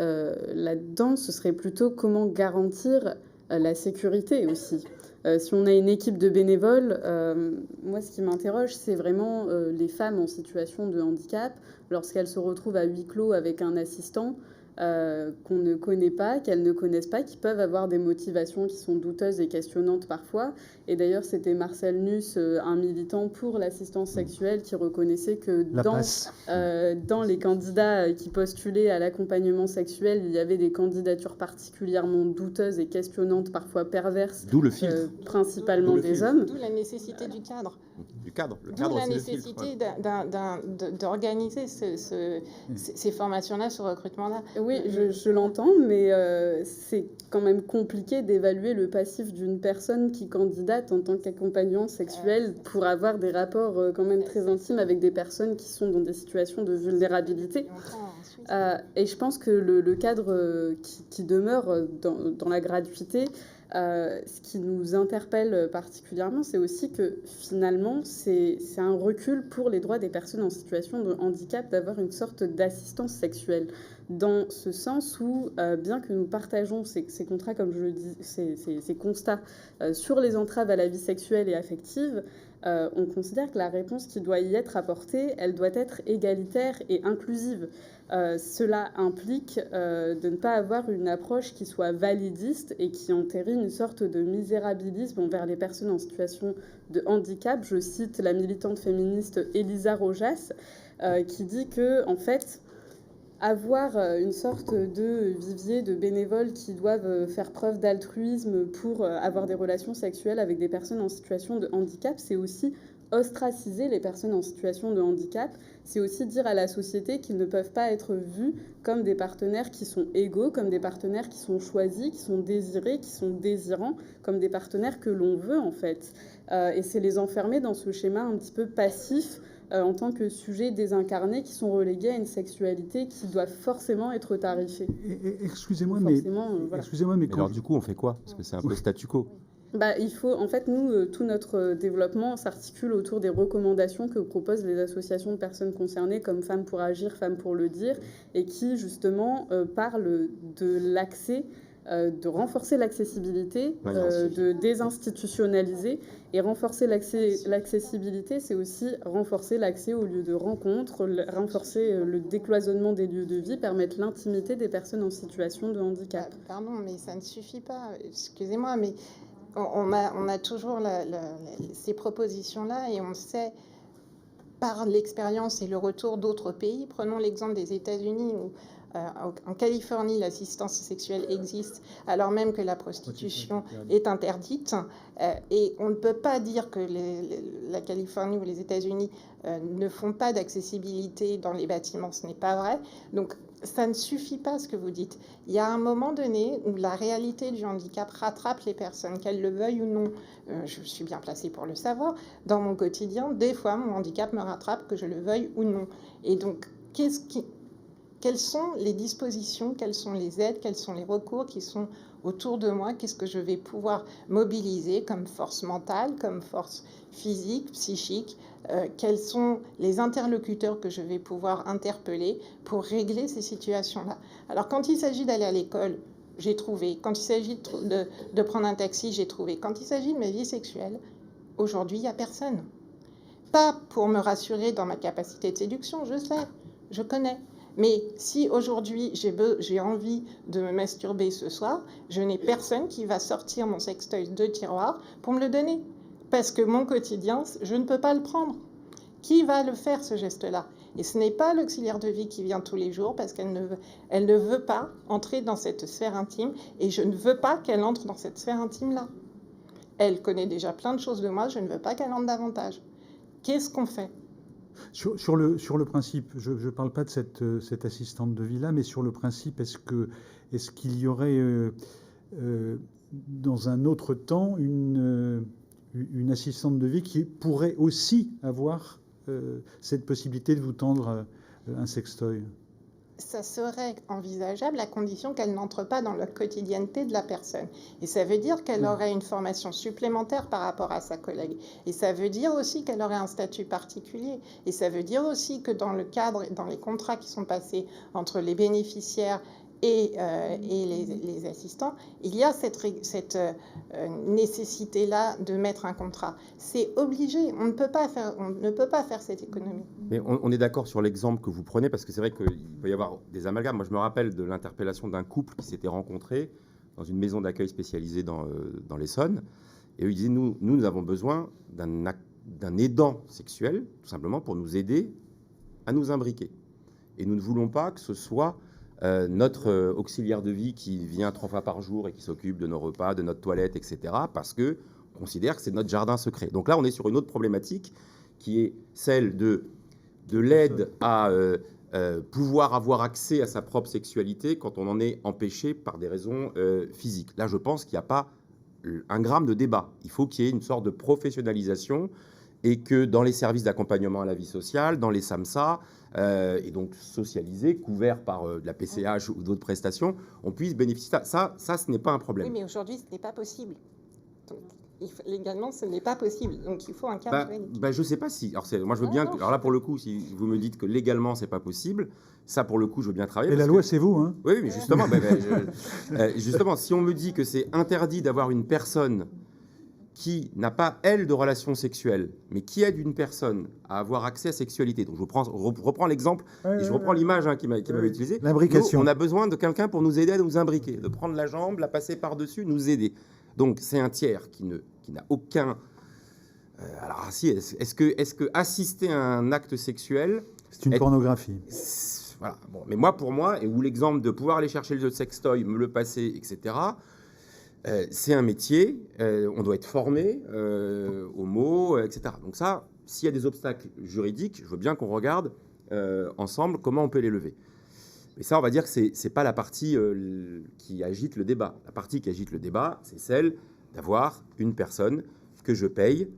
là-dedans, ce serait plutôt comment garantir la sécurité aussi. Si on a une équipe de bénévoles, moi, ce qui m'interroge, c'est vraiment les femmes en situation de handicap, lorsqu'elles se retrouvent à huis clos avec un assistant qu'on ne connaît pas, qu'elles ne connaissent pas, qui peuvent avoir des motivations qui sont douteuses et questionnantes parfois. Et d'ailleurs, c'était Marcel Nuss, un militant pour l'assistance sexuelle, qui reconnaissait que dans les candidats qui postulaient à l'accompagnement sexuel, il y avait des candidatures particulièrement douteuses et questionnantes, parfois perverses, d'où le filtre. Principalement des hommes. D'où la nécessité du cadre. Du cadre. D'où la nécessité d'organiser ces formations-là, ce recrutement-là. Oui, je l'entends, mais c'est quand même compliqué d'évaluer le passif d'une personne qui candidate en tant qu'accompagnant sexuel pour avoir des rapports quand même très intimes avec des personnes qui sont dans des situations de vulnérabilité. Et je pense que le cadre qui demeure dans la gratuité, ce qui nous interpelle particulièrement, c'est aussi que finalement, c'est un recul pour les droits des personnes en situation de handicap d'avoir une sorte d'assistance sexuelle. Dans ce sens où, bien que nous partageons ces contrats, comme je le dis, ces constats sur les entraves à la vie sexuelle et affective, on considère que la réponse qui doit y être apportée, elle doit être égalitaire et inclusive. Cela implique de ne pas avoir une approche qui soit validiste et qui entérine une sorte de misérabilisme envers les personnes en situation de handicap. Je cite la militante féministe Elisa Rojas qui dit que, en fait, avoir une sorte de vivier de bénévoles qui doivent faire preuve d'altruisme pour avoir des relations sexuelles avec des personnes en situation de handicap, c'est aussi ostraciser les personnes en situation de handicap, c'est aussi dire à la société qu'ils ne peuvent pas être vus comme des partenaires qui sont égaux, comme des partenaires qui sont choisis, qui sont désirés, qui sont désirants, comme des partenaires que l'on veut en fait. Et c'est les enfermer dans ce schéma un petit peu passif en tant que sujets désincarnés qui sont relégués à une sexualité qui doit forcément être tarifée. Excusez-moi, mais alors du coup, on fait quoi? Parce que c'est un peu statu quo. Il faut, en fait, nous, tout notre développement s'articule autour des recommandations que proposent les associations de personnes concernées comme Femmes pour Agir, Femmes pour le Dire, et qui, justement, parlent de l'accès, de renforcer l'accessibilité, de désinstitutionnaliser. Et renforcer l'accessibilité, c'est aussi renforcer l'accès aux lieux de rencontre, renforcer le décloisonnement des lieux de vie, permettre l'intimité des personnes en situation de handicap. Pardon, mais ça ne suffit pas. Excusez-moi, mais on a toujours ces propositions-là et on sait par l'expérience et le retour d'autres pays. Prenons l'exemple des États-Unis où en Californie, l'assistance sexuelle existe alors même que la prostitution est interdite. Et on ne peut pas dire que la Californie ou les États-Unis ne font pas d'accessibilité dans les bâtiments. Ce n'est pas vrai. Donc, ça ne suffit pas ce que vous dites. Il y a un moment donné où la réalité du handicap rattrape les personnes, qu'elles le veuillent ou non. Je suis bien placée pour le savoir. Dans mon quotidien, des fois, mon handicap me rattrape, que je le veuille ou non. Et donc, quelles sont les dispositions, quelles sont les aides, quels sont les recours qui sont autour de moi? Qu'est-ce que je vais pouvoir mobiliser comme force mentale, comme force physique, psychique? Quels sont les interlocuteurs que je vais pouvoir interpeller pour régler ces situations-là? Alors, quand il s'agit d'aller à l'école, j'ai trouvé. Quand il s'agit de prendre un taxi, j'ai trouvé. Quand il s'agit de ma vie sexuelle, aujourd'hui, il n'y a personne. Pas pour me rassurer dans ma capacité de séduction, je sais, je connais. Mais si aujourd'hui j'ai envie de me masturber ce soir, je n'ai personne qui va sortir mon sextoy de tiroir pour me le donner. Parce que mon quotidien, je ne peux pas le prendre. Qui va le faire, ce geste-là? Et ce n'est pas l'auxiliaire de vie qui vient tous les jours parce qu'elle ne veut pas entrer dans cette sphère intime et je ne veux pas qu'elle entre dans cette sphère intime-là. Elle connaît déjà plein de choses de moi, je ne veux pas qu'elle entre davantage. Qu'est-ce qu'on fait? Sur le principe, je ne parle pas de cette assistante de vie-là, mais sur le principe, est-ce qu'il y aurait dans un autre temps une assistante de vie qui pourrait aussi avoir cette possibilité de vous tendre un sextoy? Ça serait envisageable à condition qu'elle n'entre pas dans la quotidienneté de la personne. Et ça veut dire qu'elle aurait une formation supplémentaire par rapport à sa collègue. Et ça veut dire aussi qu'elle aurait un statut particulier. Et ça veut dire aussi que dans le cadre, dans les contrats qui sont passés entre les bénéficiaires et les assistants, il y a cette nécessité-là de mettre un contrat. C'est obligé. On ne peut pas faire cette économie. Mais on est d'accord sur l'exemple que vous prenez, parce que c'est vrai qu'il peut y avoir des amalgames. Moi, je me rappelle de l'interpellation d'un couple qui s'était rencontré dans une maison d'accueil spécialisée dans l'Essonne. Et eux, ils disaient, nous avons besoin d'un aidant sexuel, tout simplement, pour nous aider à nous imbriquer. Et nous ne voulons pas que ce soit notre auxiliaire de vie qui vient 3 fois par jour et qui s'occupe de nos repas, de notre toilette, etc., parce qu'on considère que c'est notre jardin secret. Donc là, on est sur une autre problématique qui est celle de l'aide à pouvoir avoir accès à sa propre sexualité quand on en est empêché par des raisons physiques. Là, je pense qu'il n'y a pas un gramme de débat. Il faut qu'il y ait une sorte de professionnalisation et que dans les services d'accompagnement à la vie sociale, dans les SAMSA, et donc socialisés, couverts par de la PCH ou d'autres prestations, on puisse bénéficier. Ça, ce n'est pas un problème. Oui, mais aujourd'hui, ce n'est pas possible. Donc, légalement, ce n'est pas possible. Donc, il faut un cadre juridique. Je ne sais pas si... Alors, moi, je veux bien... Alors là, pour le coup, si vous me dites que légalement, ce n'est pas possible, ça, pour le coup, je veux bien travailler. Et la loi, c'est vous, hein? Oui, mais justement, justement, si on me dit que c'est interdit d'avoir une personne qui n'a pas, elle, de relations sexuelles, mais qui aide une personne à avoir accès à la sexualité. Donc, je reprends l'exemple, et je reprends l'image qui m'avait utilisé. L'imbrication. On a besoin de quelqu'un pour nous aider à nous imbriquer, de prendre la jambe, la passer par-dessus, nous aider. Donc, c'est un tiers qui n'a aucun... alors, si, est-ce que assister à un acte sexuel... C'est une pornographie. Voilà. Bon, mais pour moi, ou l'exemple de pouvoir aller chercher le sextoy, me le passer, etc., c'est un métier, on doit être formé aux mots, etc. Donc ça, s'il y a des obstacles juridiques, je veux bien qu'on regarde ensemble comment on peut les lever. Mais ça, on va dire que c'est pas la partie qui agite le débat. La partie qui agite le débat, c'est celle d'avoir une personne que je paye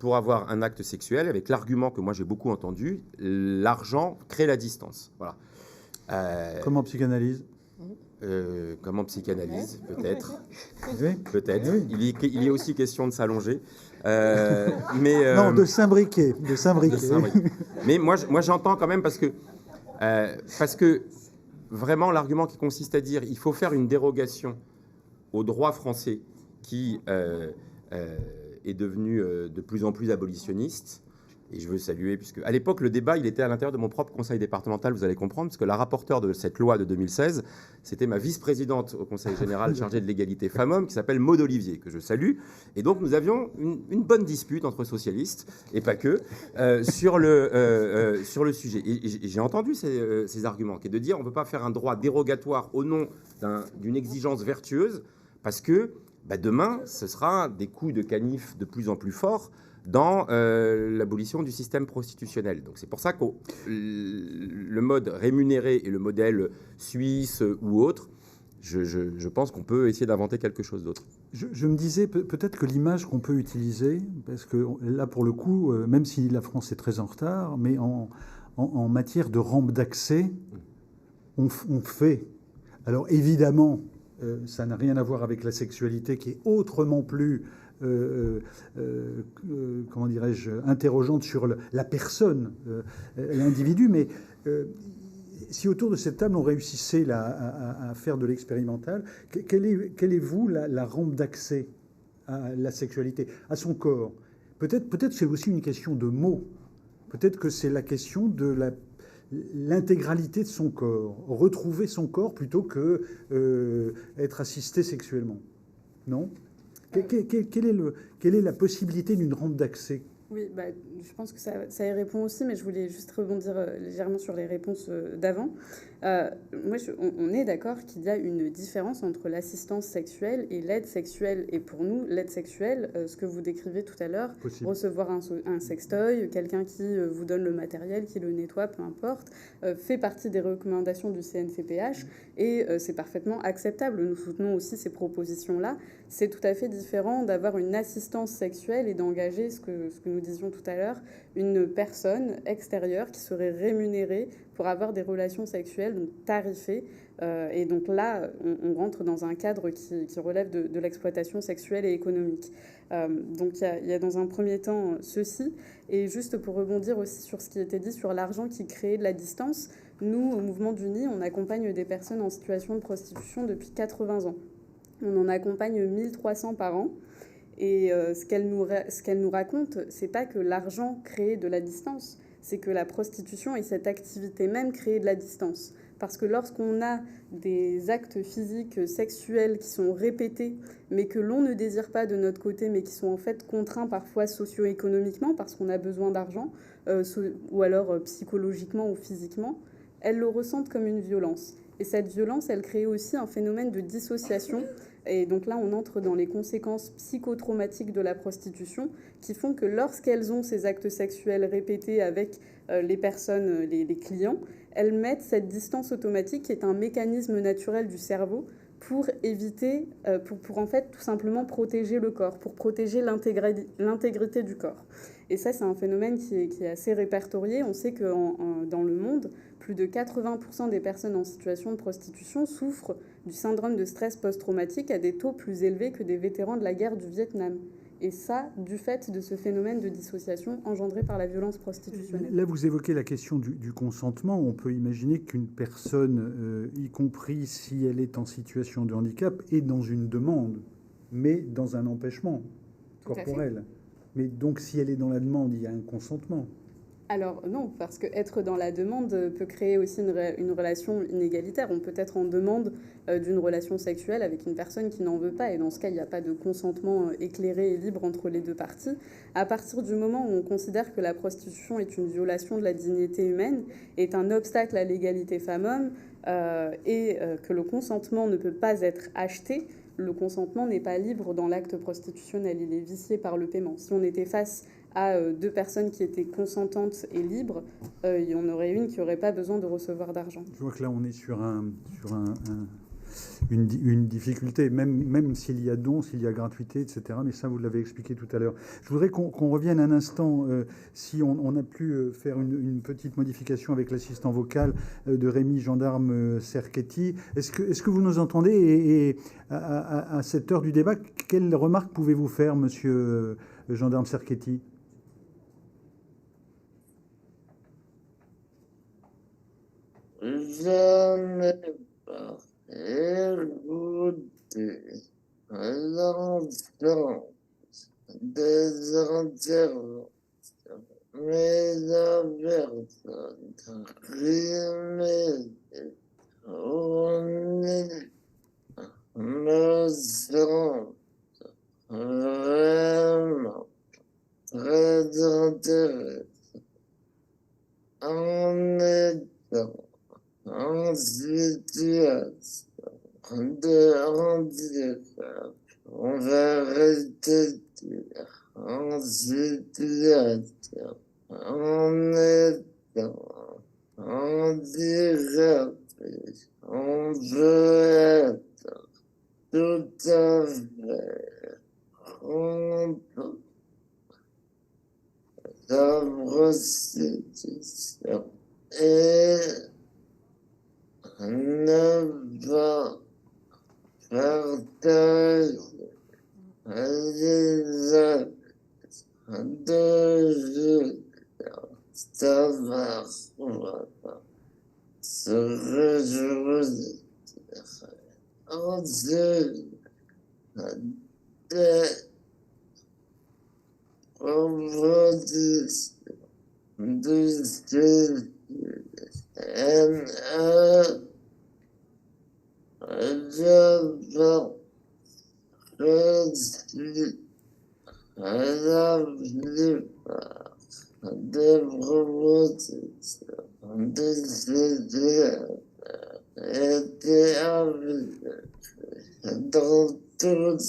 pour avoir un acte sexuel, avec l'argument que moi j'ai beaucoup entendu, l'argent crée la distance. Voilà. Comment psychanalyse? Comment psychanalyse, peut-être. Oui. Peut-être. Oui. Il y a aussi question de s'allonger. Non, de s'imbriquer. De s'imbriquer. Mais moi j'entends quand même parce que vraiment l'argument qui consiste à dire il faut faire une dérogation au droit français qui est devenu de plus en plus abolitionniste. Et je veux saluer, puisque à l'époque, le débat, il était à l'intérieur de mon propre conseil départemental, vous allez comprendre, parce que la rapporteure de cette loi de 2016, c'était ma vice-présidente au conseil général chargée de l'égalité femmes-hommes, qui s'appelle Maud Olivier, que je salue. Et donc, nous avions une bonne dispute entre socialistes, et pas que, sur le sujet. Et j'ai entendu ces arguments, qui est de dire on ne peut pas faire un droit dérogatoire au nom d'une exigence vertueuse, parce que demain, ce sera des coups de canif de plus en plus forts dans l'abolition du système prostitutionnel. Donc c'est pour ça que le mode rémunéré et le modèle suisse ou autre, je pense qu'on peut essayer d'inventer quelque chose d'autre. Je me disais peut-être que l'image qu'on peut utiliser, parce que là pour le coup, même si la France est très en retard, mais en matière de rampe d'accès, on fait. Alors évidemment, ça n'a rien à voir avec la sexualité qui est autrement plus comment dirais-je, interrogeante sur la personne, l'individu, mais si autour de cette table on réussissait à faire de l'expérimental, quelle est vous la rampe d'accès à la sexualité, à son corps? Peut-être c'est aussi une question de mots. Peut-être que c'est la question de l'intégralité de son corps, retrouver son corps plutôt que être assisté sexuellement. Non? Quelle est la possibilité d'une rampe d'accès? Oui, je pense que ça y répond aussi, mais je voulais juste rebondir légèrement sur les réponses d'avant. On est d'accord qu'il y a une différence entre l'assistance sexuelle et l'aide sexuelle. Et pour nous, l'aide sexuelle, ce que vous décrivez tout à l'heure, recevoir un sextoy, quelqu'un qui vous donne le matériel, qui le nettoie, peu importe, fait partie des recommandations du CNCPH et c'est parfaitement acceptable. Nous soutenons aussi ces propositions-là. C'est tout à fait différent d'avoir une assistance sexuelle et d'engager, ce que nous disions tout à l'heure, une personne extérieure qui serait rémunérée pour avoir des relations sexuelles, donc tarifées. Et donc là, on rentre dans un cadre qui relève de l'exploitation sexuelle et économique. Donc il y a dans un premier temps ceci. Et juste pour rebondir aussi sur ce qui était dit sur l'argent qui crée de la distance, nous, au Mouvement du Nid, on accompagne des personnes en situation de prostitution depuis 80 ans. On en accompagne 1300 par an. Et ce qu'elle nous raconte, c'est pas que l'argent crée de la distance, c'est que la prostitution et cette activité même crée de la distance. Parce que lorsqu'on a des actes physiques, sexuels qui sont répétés, mais que l'on ne désire pas de notre côté, mais qui sont en fait contraints parfois socio-économiquement, parce qu'on a besoin d'argent, ou alors psychologiquement ou physiquement, elles le ressentent comme une violence. Et cette violence, elle crée aussi un phénomène de dissociation. Et donc là, on entre dans les conséquences psychotraumatiques de la prostitution qui font que lorsqu'elles ont ces actes sexuels répétés avec les personnes, les clients, elles mettent cette distance automatique qui est un mécanisme naturel du cerveau pour éviter, pour en fait tout simplement protéger le corps, pour protéger l'intégrité du corps. Et ça, c'est un phénomène qui est assez répertorié. On sait que dans le monde, plus de 80% des personnes en situation de prostitution souffrent du syndrome de stress post-traumatique à des taux plus élevés que des vétérans de la guerre du Vietnam. Et ça, du fait de ce phénomène de dissociation engendré par la violence prostitutionnelle. Là, vous évoquez la question du consentement. On peut imaginer qu'une personne, y compris si elle est en situation de handicap, est dans une demande, mais dans un empêchement corporel. Mais donc, si elle est dans la demande, il y a un consentement. Alors non, parce qu'être dans la demande peut créer aussi une relation inégalitaire. On peut être en demande d'une relation sexuelle avec une personne qui n'en veut pas. Et dans ce cas, il n'y a pas de consentement éclairé et libre entre les deux parties. À partir du moment où on considère que la prostitution est une violation de la dignité humaine, est un obstacle à l'égalité femmes-hommes, et que le consentement ne peut pas être acheté, le consentement n'est pas libre dans l'acte prostitutionnel. Il est vicié par le paiement. Si on était face à deux personnes qui étaient consentantes et libres, il y en aurait une qui n'aurait pas besoin de recevoir d'argent. Je vois que là, on est sur un une difficulté, même s'il y a don, s'il y a gratuité, etc. Mais ça, vous l'avez expliqué tout à l'heure. Je voudrais qu'on revienne un instant, si on a pu faire une petite modification avec l'assistant vocal de Rémi Gendarme Cerquetti. Est-ce que vous nous entendez? Et à cette heure du débat, quelles remarques pouvez-vous faire, monsieur Gendarme Cerquetti? Je n'ai pas écouté l'ensemble des interventions, mais la personne me semble vraiment très intéressant en étant en situation de handicap. On va rester en situation en étant handicapé. On peut être tout à fait contre la prostitution et ne pas partager les actes de Judas. Ça va se réjouir ensuite des propositions du style NE. Je pense que si la plupart des propositions du style étaient envisagées dans toutes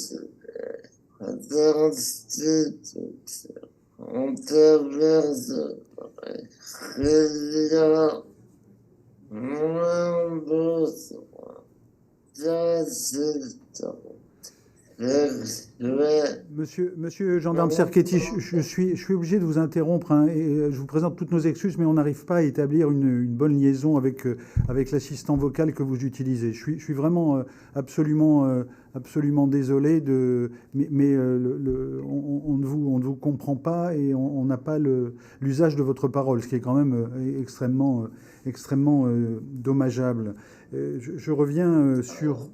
les institutions, on s'apercevrait qu'il y a moins besoin d'assistance sexuelle. Monsieur Gendarme Cerquetti, je suis obligé de vous interrompre, hein, et je vous présente toutes nos excuses, mais on n'arrive pas à établir une bonne liaison avec l'assistant vocal que vous utilisez. Je suis vraiment absolument désolé, mais on ne vous comprend pas et on n'a pas l'usage de votre parole, ce qui est quand même extrêmement dommageable. Je reviens sur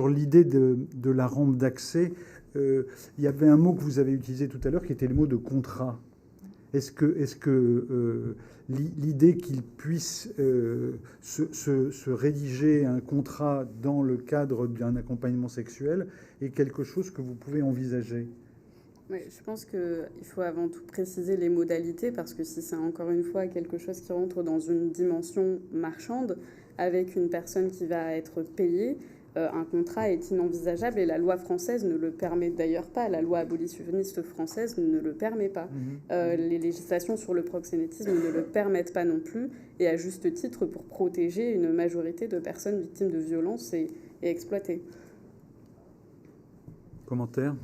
l'idée de la rampe d'accès. Il y avait un mot que vous avez utilisé tout à l'heure qui était le mot de contrat. Est-ce que l'idée qu'il puisse se rédiger un contrat dans le cadre d'un accompagnement sexuel est quelque chose que vous pouvez envisager? Oui, je pense qu'il faut avant tout préciser les modalités, parce que si c'est encore une fois quelque chose qui rentre dans une dimension marchande, avec une personne qui va être payée, un contrat est inenvisageable et la loi française ne le permet d'ailleurs pas. La loi abolitionniste française ne le permet pas. Les législations sur le proxénétisme ne le permettent pas non plus, et à juste titre pour protéger une majorité de personnes victimes de violences et exploitées. Commentaire?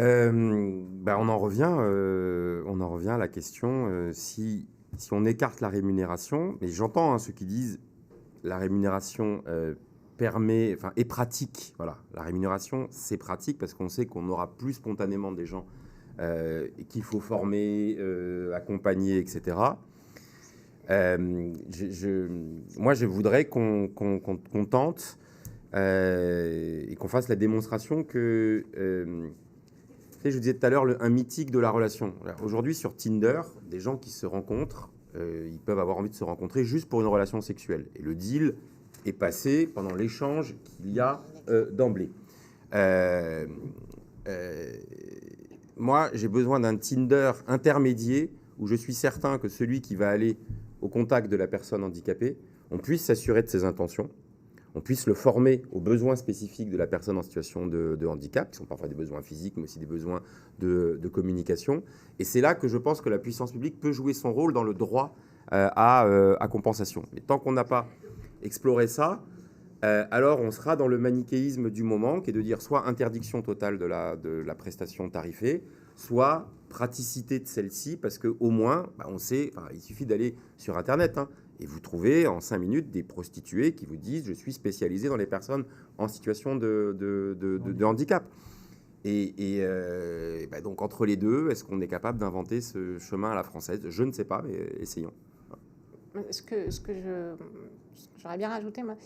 On en revient à la question si on écarte la rémunération, mais j'entends ceux qui disent la rémunération est pratique. Voilà, la rémunération c'est pratique parce qu'on sait qu'on aura plus spontanément des gens qu'il faut former, accompagner, etc. Moi, je voudrais qu'on tente et qu'on fasse la démonstration que je vous disais tout à l'heure, un mythique de la relation. Aujourd'hui, sur Tinder, des gens qui se rencontrent, ils peuvent avoir envie de se rencontrer juste pour une relation sexuelle. Et le deal est passé pendant l'échange qu'il y a d'emblée. Moi, j'ai besoin d'un Tinder intermédiaire où je suis certain que celui qui va aller au contact de la personne handicapée, on puisse s'assurer de ses intentions, on puisse le former aux besoins spécifiques de la personne en situation de handicap, qui sont parfois des besoins physiques, mais aussi des besoins de communication. Et c'est là que je pense que la puissance publique peut jouer son rôle dans le droit à compensation. Mais tant qu'on n'a pas exploré ça, alors on sera dans le manichéisme du moment, qui est de dire soit interdiction totale de la prestation tarifée, soit praticité de celle-ci, parce qu'au moins, on sait, il suffit d'aller sur Internet, hein, et vous trouvez en 5 minutes des prostituées qui vous disent « je suis spécialisée dans les personnes en situation de handicap ». Et donc entre les deux, est-ce qu'on est capable d'inventer ce chemin à la française? Je ne sais pas, mais essayons. Ce que j'aurais bien rajouté, moi,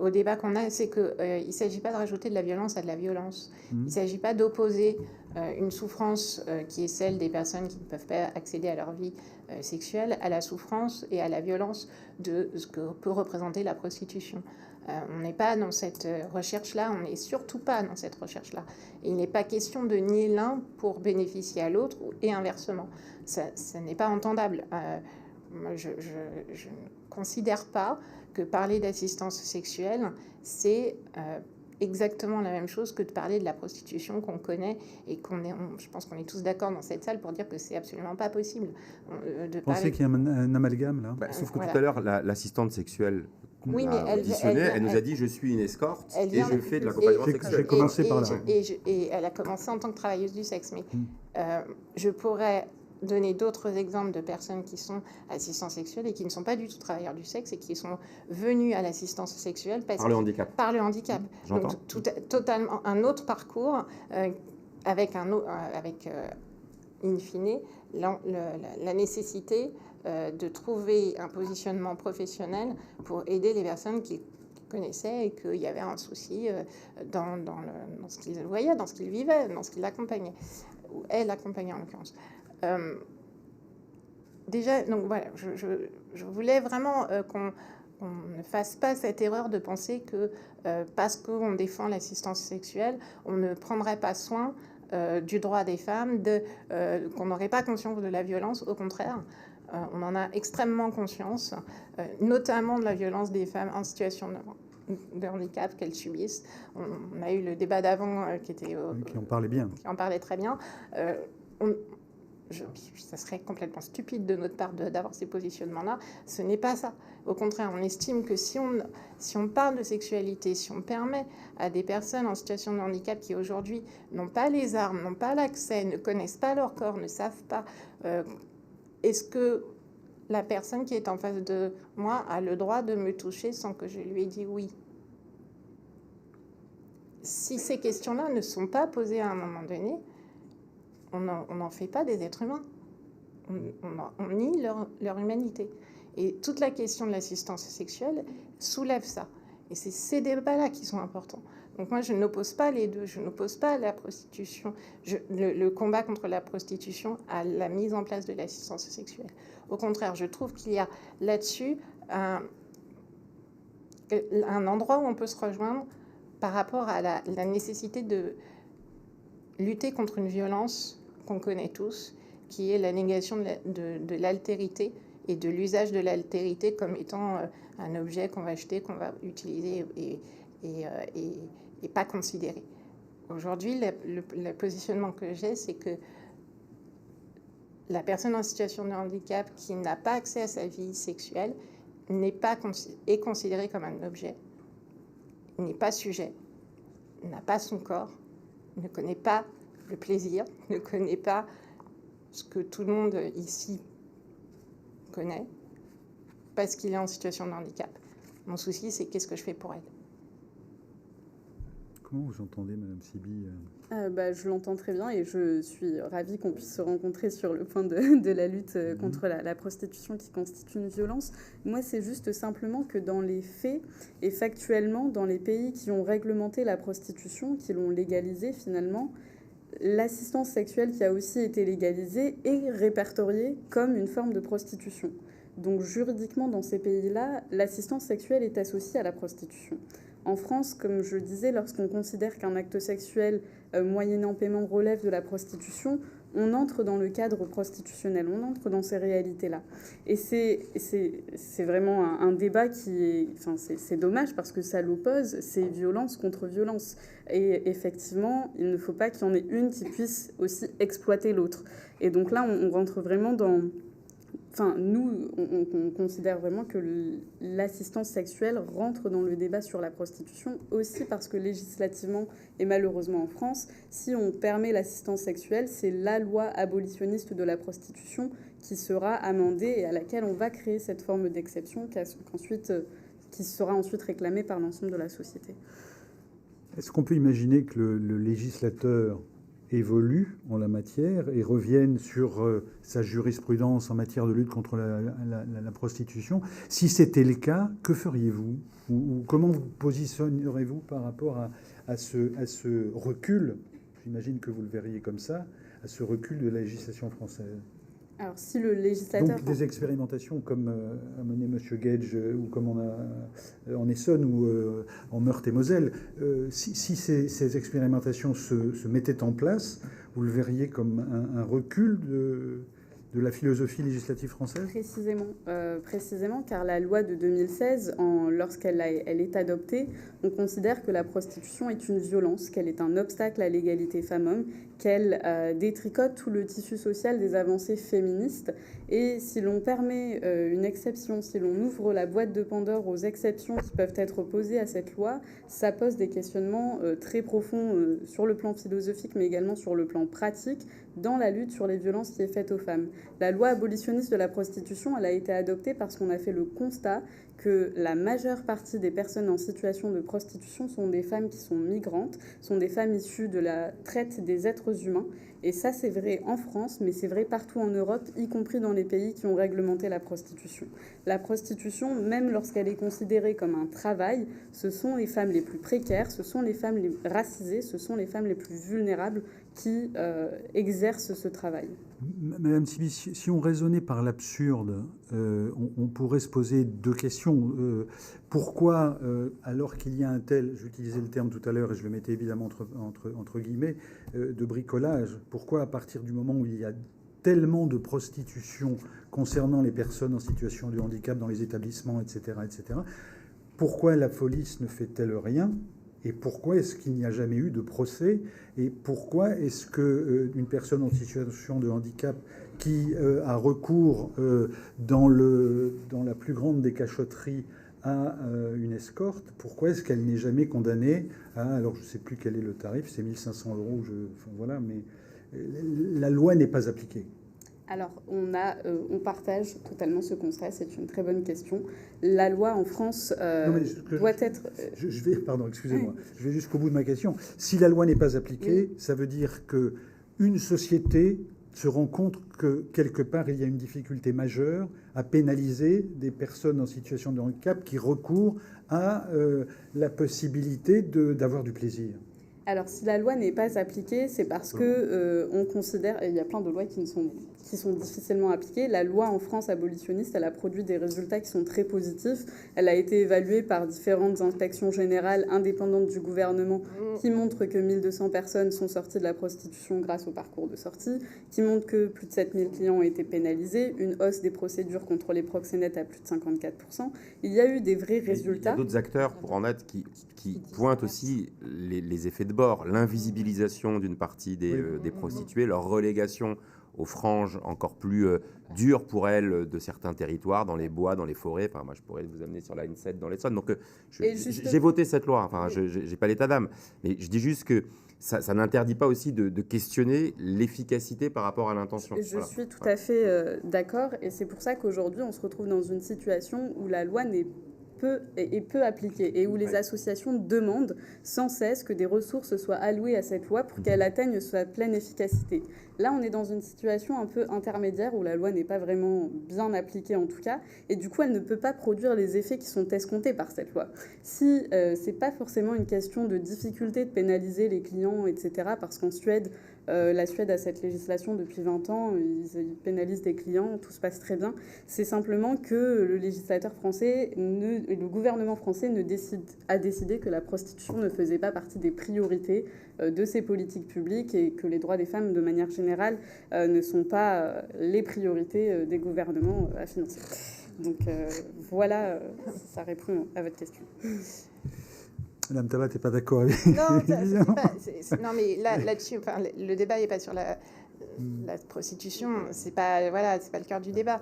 au débat qu'on a, c'est qu'il ne s'agit pas de rajouter de la violence à de la violence. Il ne s'agit pas d'opposer une souffrance qui est celle des personnes qui ne peuvent pas accéder à leur vie sexuelle à la souffrance et à la violence de ce que peut représenter la prostitution. On n'est pas dans cette recherche-là, on n'est surtout pas dans cette recherche-là. Il n'est pas question de nier l'un pour bénéficier à l'autre et inversement. Ça n'est pas entendable. Je ne considère pas que parler d'assistance sexuelle, c'est exactement la même chose que de parler de la prostitution qu'on connaît et je pense qu'on est tous d'accord dans cette salle pour dire que c'est absolument pas possible. Vous pensez qu'il y a un amalgame là? Sauf que voilà. tout à l'heure, l'assistante sexuelle oui, mais elle nous a dit « je suis une escorte et je fais de l'accompagnement sexuel ». J'ai commencé par là. Et elle a commencé en tant que travailleuse du sexe. Mais je pourrais donner d'autres exemples de personnes qui sont assistants sexuels et qui ne sont pas du tout travailleurs du sexe et qui sont venus à l'assistance sexuelle par le handicap. Par le handicap. Donc totalement un autre parcours avec in fine la nécessité de trouver un positionnement professionnel pour aider les personnes qui connaissaient et qu'il y avait un souci dans ce qu'ils voyaient, dans ce qu'ils vivaient, dans ce qu'ils accompagnaient, ou elle accompagnait en l'occurrence. Déjà, donc voilà, je voulais vraiment qu'on ne fasse pas cette erreur de penser que parce qu'on défend l'assistance sexuelle, on ne prendrait pas soin du droit des femmes, qu'on n'aurait pas conscience de la violence. Au contraire, on en a extrêmement conscience, notamment de la violence des femmes en situation de handicap qu'elles subissent. On a eu le débat d'avant qui en parlait bien. Qui en parlait très bien. Ça serait complètement stupide de notre part d'avoir ces positionnements-là. Ce n'est pas ça. Au contraire, on estime que si on parle de sexualité, si on permet à des personnes en situation de handicap qui aujourd'hui n'ont pas les armes, n'ont pas l'accès, ne connaissent pas leur corps, ne savent pas, est-ce que la personne qui est en face de moi a le droit de me toucher sans que je lui ai dit oui? Si ces questions-là ne sont pas posées à un moment donné, on n'en fait pas des êtres humains. On nie leur humanité. Et toute la question de l'assistance sexuelle soulève ça. Et c'est ces débats-là qui sont importants. Donc moi, je n'oppose pas les deux. Je n'oppose pas la prostitution, le combat contre la prostitution à la mise en place de l'assistance sexuelle. Au contraire, je trouve qu'il y a là-dessus un endroit où on peut se rejoindre par rapport à la nécessité de lutter contre une violence qu'on connaît tous, qui est la négation de l'altérité et de l'usage de l'altérité comme étant un objet qu'on va acheter, qu'on va utiliser et pas considérer. Aujourd'hui, le positionnement que j'ai, c'est que la personne en situation de handicap qui n'a pas accès à sa vie sexuelle est considérée comme un objet, n'est pas sujet, n'a pas son corps, ne connaît pas le plaisir, ne connaît pas ce que tout le monde ici connaît, parce qu'il est en situation de handicap. Mon souci, c'est qu'est-ce que je fais pour elle. Comment vous entendez, Madame Siby? Je l'entends très bien et je suis ravie qu'on puisse se rencontrer sur le point de la lutte contre la prostitution qui constitue une violence. Moi, c'est juste simplement que dans les faits et factuellement, dans les pays qui ont réglementé la prostitution, qui l'ont légalisée finalement, l'assistance sexuelle qui a aussi été légalisée est répertoriée comme une forme de prostitution. Donc juridiquement, dans ces pays-là, l'assistance sexuelle est associée à la prostitution. En France, comme je le disais, lorsqu'on considère qu'un acte sexuel moyennant paiement relève de la prostitution, on entre dans le cadre prostitutionnel, on entre dans ces réalités-là. Et c'est vraiment un débat qui est... Enfin, c'est dommage parce que ça l'oppose, c'est violence contre violence. Et effectivement, il ne faut pas qu'il y en ait une qui puisse aussi exploiter l'autre. Et donc là, on rentre vraiment dans nous, on considère vraiment que l'assistance sexuelle rentre dans le débat sur la prostitution, aussi parce que législativement, et malheureusement en France, si on permet l'assistance sexuelle, c'est la loi abolitionniste de la prostitution qui sera amendée et à laquelle on va créer cette forme d'exception qui sera ensuite réclamée par l'ensemble de la société. Est-ce qu'on peut imaginer que le législateur évolue en la matière et revienne sur sa jurisprudence en matière de lutte contre la prostitution? Si c'était le cas, que feriez-vous? Ou comment vous positionnerez-vous par rapport à ce recul? J'imagine que vous le verriez comme ça, à ce recul de la législation française. Alors, si le législateur... Donc, des expérimentations comme a mené M. Gage, ou comme on a en Essonne, ou en Meurthe-et-Moselle, si ces expérimentations se mettaient en place, vous le verriez comme un recul de la philosophie législative française? Précisément, car la loi de 2016, lorsqu'elle est adoptée, on considère que la prostitution est une violence, qu'elle est un obstacle à l'égalité femmes-hommes, qu'elle détricote tout le tissu social des avancées féministes. Et si l'on permet une exception, si l'on ouvre la boîte de Pandore aux exceptions qui peuvent être posées à cette loi, ça pose des questionnements très profonds sur le plan philosophique, mais également sur le plan pratique, dans la lutte sur les violences qui est faite aux femmes. La loi abolitionniste de la prostitution, elle a été adoptée parce qu'on a fait le constat que la majeure partie des personnes en situation de prostitution sont des femmes qui sont migrantes, sont des femmes issues de la traite des êtres humains. Et ça, c'est vrai en France, mais c'est vrai partout en Europe, y compris dans les pays qui ont réglementé la prostitution. La prostitution, même lorsqu'elle est considérée comme un travail, ce sont les femmes les plus précaires, ce sont les femmes les racisées, ce sont les femmes les plus vulnérables qui exercent ce travail. Madame Siby, si on raisonnait par l'absurde, on pourrait se poser deux questions. Pourquoi, alors qu'il y a un tel, j'utilisais le terme tout à l'heure et je le mettais évidemment entre guillemets, de bricolage, pourquoi à partir du moment où il y a tellement de prostitution concernant les personnes en situation de handicap dans les établissements, etc., pourquoi la police ne fait-elle rien? Et pourquoi est-ce qu'il n'y a jamais eu de procès? Et pourquoi est-ce qu'une personne en situation de handicap qui a recours dans la plus grande des cachotteries à une escorte, pourquoi est-ce qu'elle n'est jamais condamnée à, alors je ne sais plus quel est le tarif, c'est 1 500 €, voilà, mais la loi n'est pas appliquée. Alors, on partage totalement ce constat, c'est une très bonne question. La loi en France doit être... Pardon, excusez-moi, je vais jusqu'au bout de ma question. Si la loi n'est pas appliquée, oui, ça veut dire qu'une société se rend compte que quelque part il y a une difficulté majeure à pénaliser des personnes en situation de handicap qui recourent à la possibilité d'avoir du plaisir. Alors, si la loi n'est pas appliquée, c'est parce que on considère, et il y a plein de lois qui sont difficilement appliquées. La loi en France abolitionniste, elle a produit des résultats qui sont très positifs. Elle a été évaluée par différentes inspections générales indépendantes du gouvernement qui montrent que 1200 personnes sont sorties de la prostitution grâce au parcours de sortie, qui montrent que plus de 7000 clients ont été pénalisés, une hausse des procédures contre les proxénètes à plus de 54%. Il y a eu des vrais résultats. Il y a d'autres acteurs, pour en être, qui pointent aussi les effets de bord, l'invisibilisation d'une partie des prostituées, leur relégation aux franges encore plus dures pour elles de certains territoires, dans les bois, dans les forêts. Enfin, moi, je pourrais vous amener sur la N7 dans l'Essonne. Donc, j'ai voté cette loi. Enfin, je n'ai pas l'état d'âme. Mais je dis juste que ça n'interdit pas aussi de questionner l'efficacité par rapport à l'intention. Je suis tout à fait d'accord. Et c'est pour ça qu'aujourd'hui, on se retrouve dans une situation où la loi n'est peu appliquée et où les associations demandent sans cesse que des ressources soient allouées à cette loi pour qu'elle atteigne sa pleine efficacité. Là, on est dans une situation un peu intermédiaire où la loi n'est pas vraiment bien appliquée en tout cas, et du coup, elle ne peut pas produire les effets qui sont escomptés par cette loi. Si c'est pas forcément une question de difficulté de pénaliser les clients, etc., parce qu'en Suède, la Suède a cette législation depuis 20 ans, ils pénalisent des clients, tout se passe très bien. C'est simplement que le législateur français, le gouvernement français a décidé que la prostitution ne faisait pas partie des priorités de ses politiques publiques et que les droits des femmes, de manière générale, ne sont pas les priorités des gouvernements à financer. Donc voilà, ça répond à votre question. Madame Tabat, tu n'es pas d'accord avec Non, non, mais là-dessus, enfin, le débat n'est pas sur la prostitution, c'est pas le cœur du débat.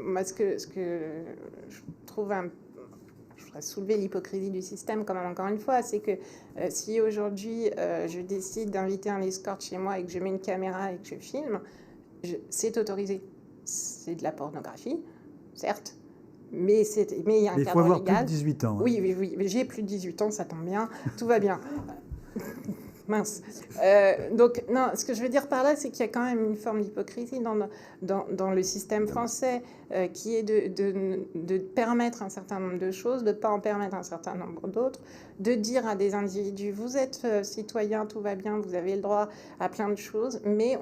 Moi, ce que je trouve je voudrais soulever l'hypocrisie du système quand même encore une fois, c'est que si aujourd'hui je décide d'inviter un escorte chez moi et que je mets une caméra et que je filme, c'est autorisé. C'est de la pornographie, certes, mais il y a un cadre légal. Il faut avoir plus de 18 ans. Hein. Oui, j'ai plus de 18 ans, ça tombe bien, tout va bien. Mince. Donc, non, ce que je veux dire par là, c'est qu'il y a quand même une forme d'hypocrisie dans le système français qui est de permettre un certain nombre de choses, de ne pas en permettre un certain nombre d'autres, de dire à des individus, vous êtes citoyen, tout va bien, vous avez le droit à plein de choses, mais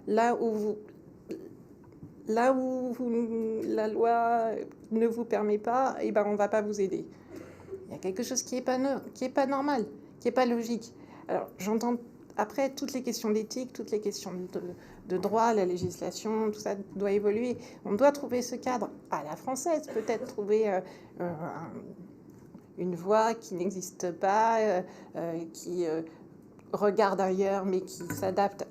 là où la loi ne vous permet pas, eh ben, on ne va pas vous aider. Il y a quelque chose qui n'est pas normal, qui n'est pas logique. Alors, j'entends après toutes les questions d'éthique, toutes les questions de droit, la législation, tout ça doit évoluer. On doit trouver ce cadre à la française, peut-être trouver une voie qui n'existe pas, qui regarde ailleurs, mais qui s'adapte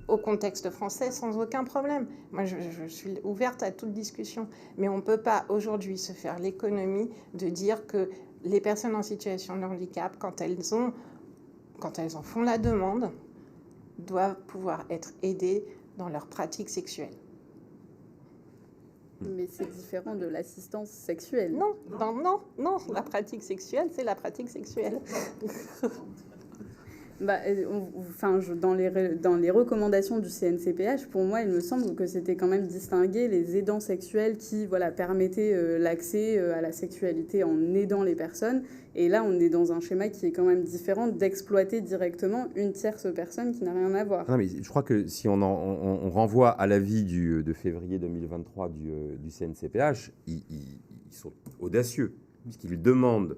au contexte français sans aucun problème. Moi, je suis ouverte à toute discussion, mais on ne peut pas aujourd'hui se faire l'économie de dire que les personnes en situation de handicap, quand elles en font la demande, doivent pouvoir être aidées dans leur pratique sexuelle. Mais c'est différent de l'assistance sexuelle. Non, la pratique sexuelle, c'est la pratique sexuelle. Dans les recommandations du CNCPH, pour moi, il me semble que c'était quand même distinguer les aidants sexuels qui permettaient l'accès à la sexualité en aidant les personnes. Et là, on est dans un schéma qui est quand même différent d'exploiter directement une tierce personne qui n'a rien à voir. Non, mais je crois que si on renvoie à l'avis de février 2023 du CNCPH, ils sont audacieux, puisqu'ils demandent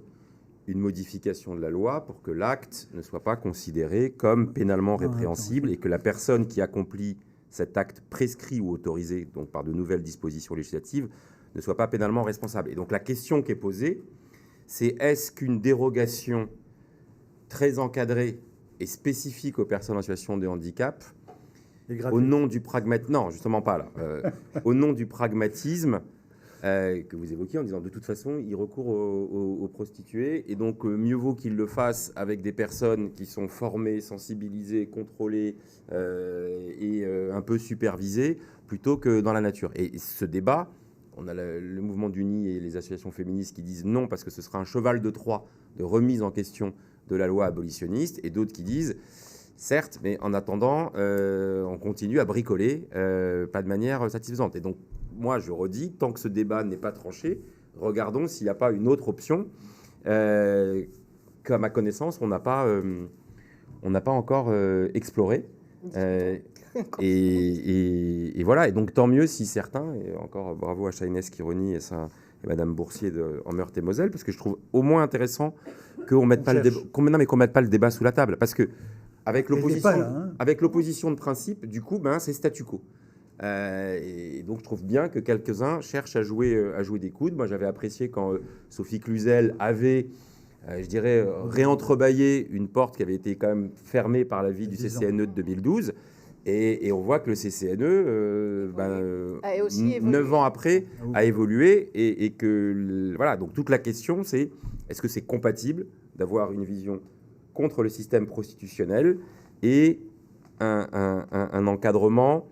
une modification de la loi pour que l'acte ne soit pas considéré comme pénalement répréhensible et que la personne qui accomplit cet acte prescrit ou autorisé donc par de nouvelles dispositions législatives ne soit pas pénalement responsable. Et donc la question qui est posée, c'est est-ce qu'une dérogation très encadrée et spécifique aux personnes en situation de handicap, au nom du pragmatisme, non, justement pas là, au nom du pragmatisme que vous évoquiez en disant de toute façon il recourt aux prostituées et donc mieux vaut qu'il le fasse avec des personnes qui sont formées, sensibilisées, contrôlées et un peu supervisées plutôt que dans la nature. Et ce débat, on a le mouvement d'Uni et les associations féministes qui disent non parce que ce sera un cheval de Troie de remise en question de la loi abolitionniste et d'autres qui disent certes, mais en attendant on continue à bricoler pas de manière satisfaisante. Et donc moi, je redis, tant que ce débat n'est pas tranché, regardons s'il n'y a pas une autre option qu'à ma connaissance, on n'a pas encore exploré. Et voilà. Et donc, tant mieux si certains, et encore bravo à Shaïnès Kironi et Madame Boursier en Meurthe-et-Moselle, parce que je trouve au moins intéressant qu'on mette pas mette pas le débat sous la table. Parce que avec l'opposition de principe, du coup, c'est statu quo. Et donc je trouve bien que quelques-uns cherchent à jouer des coudes. Moi j'avais apprécié quand Sophie Cluzel avait, réentrebâillé une porte qui avait été quand même fermée par l'avis du CCNE de 2012. Et on voit que le CCNE, 9 ans après, a évolué et que voilà. Donc toute la question c'est est-ce que c'est compatible d'avoir une vision contre le système prostitutionnel et un encadrement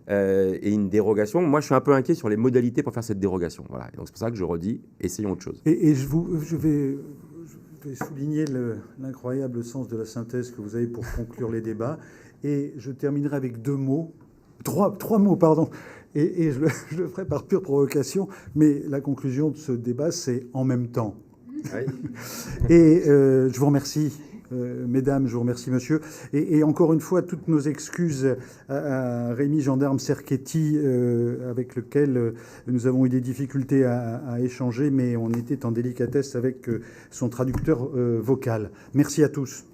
et une dérogation. Moi, je suis un peu inquiet sur les modalités pour faire cette dérogation. Voilà. Et donc, c'est pour ça que je redis, essayons autre chose. Et je vais souligner l'incroyable sens de la synthèse que vous avez pour conclure les débats. Et je terminerai avec trois mots, pardon. Et je le ferai par pure provocation. Mais la conclusion de ce débat, c'est « en même temps ». Oui. Et je vous remercie. Mesdames, je vous remercie, monsieur. Et encore une fois, toutes nos excuses à Rémi Gendarme Cerchetti, avec lequel nous avons eu des difficultés à échanger, mais on était en délicatesse avec son traducteur vocal. Merci à tous.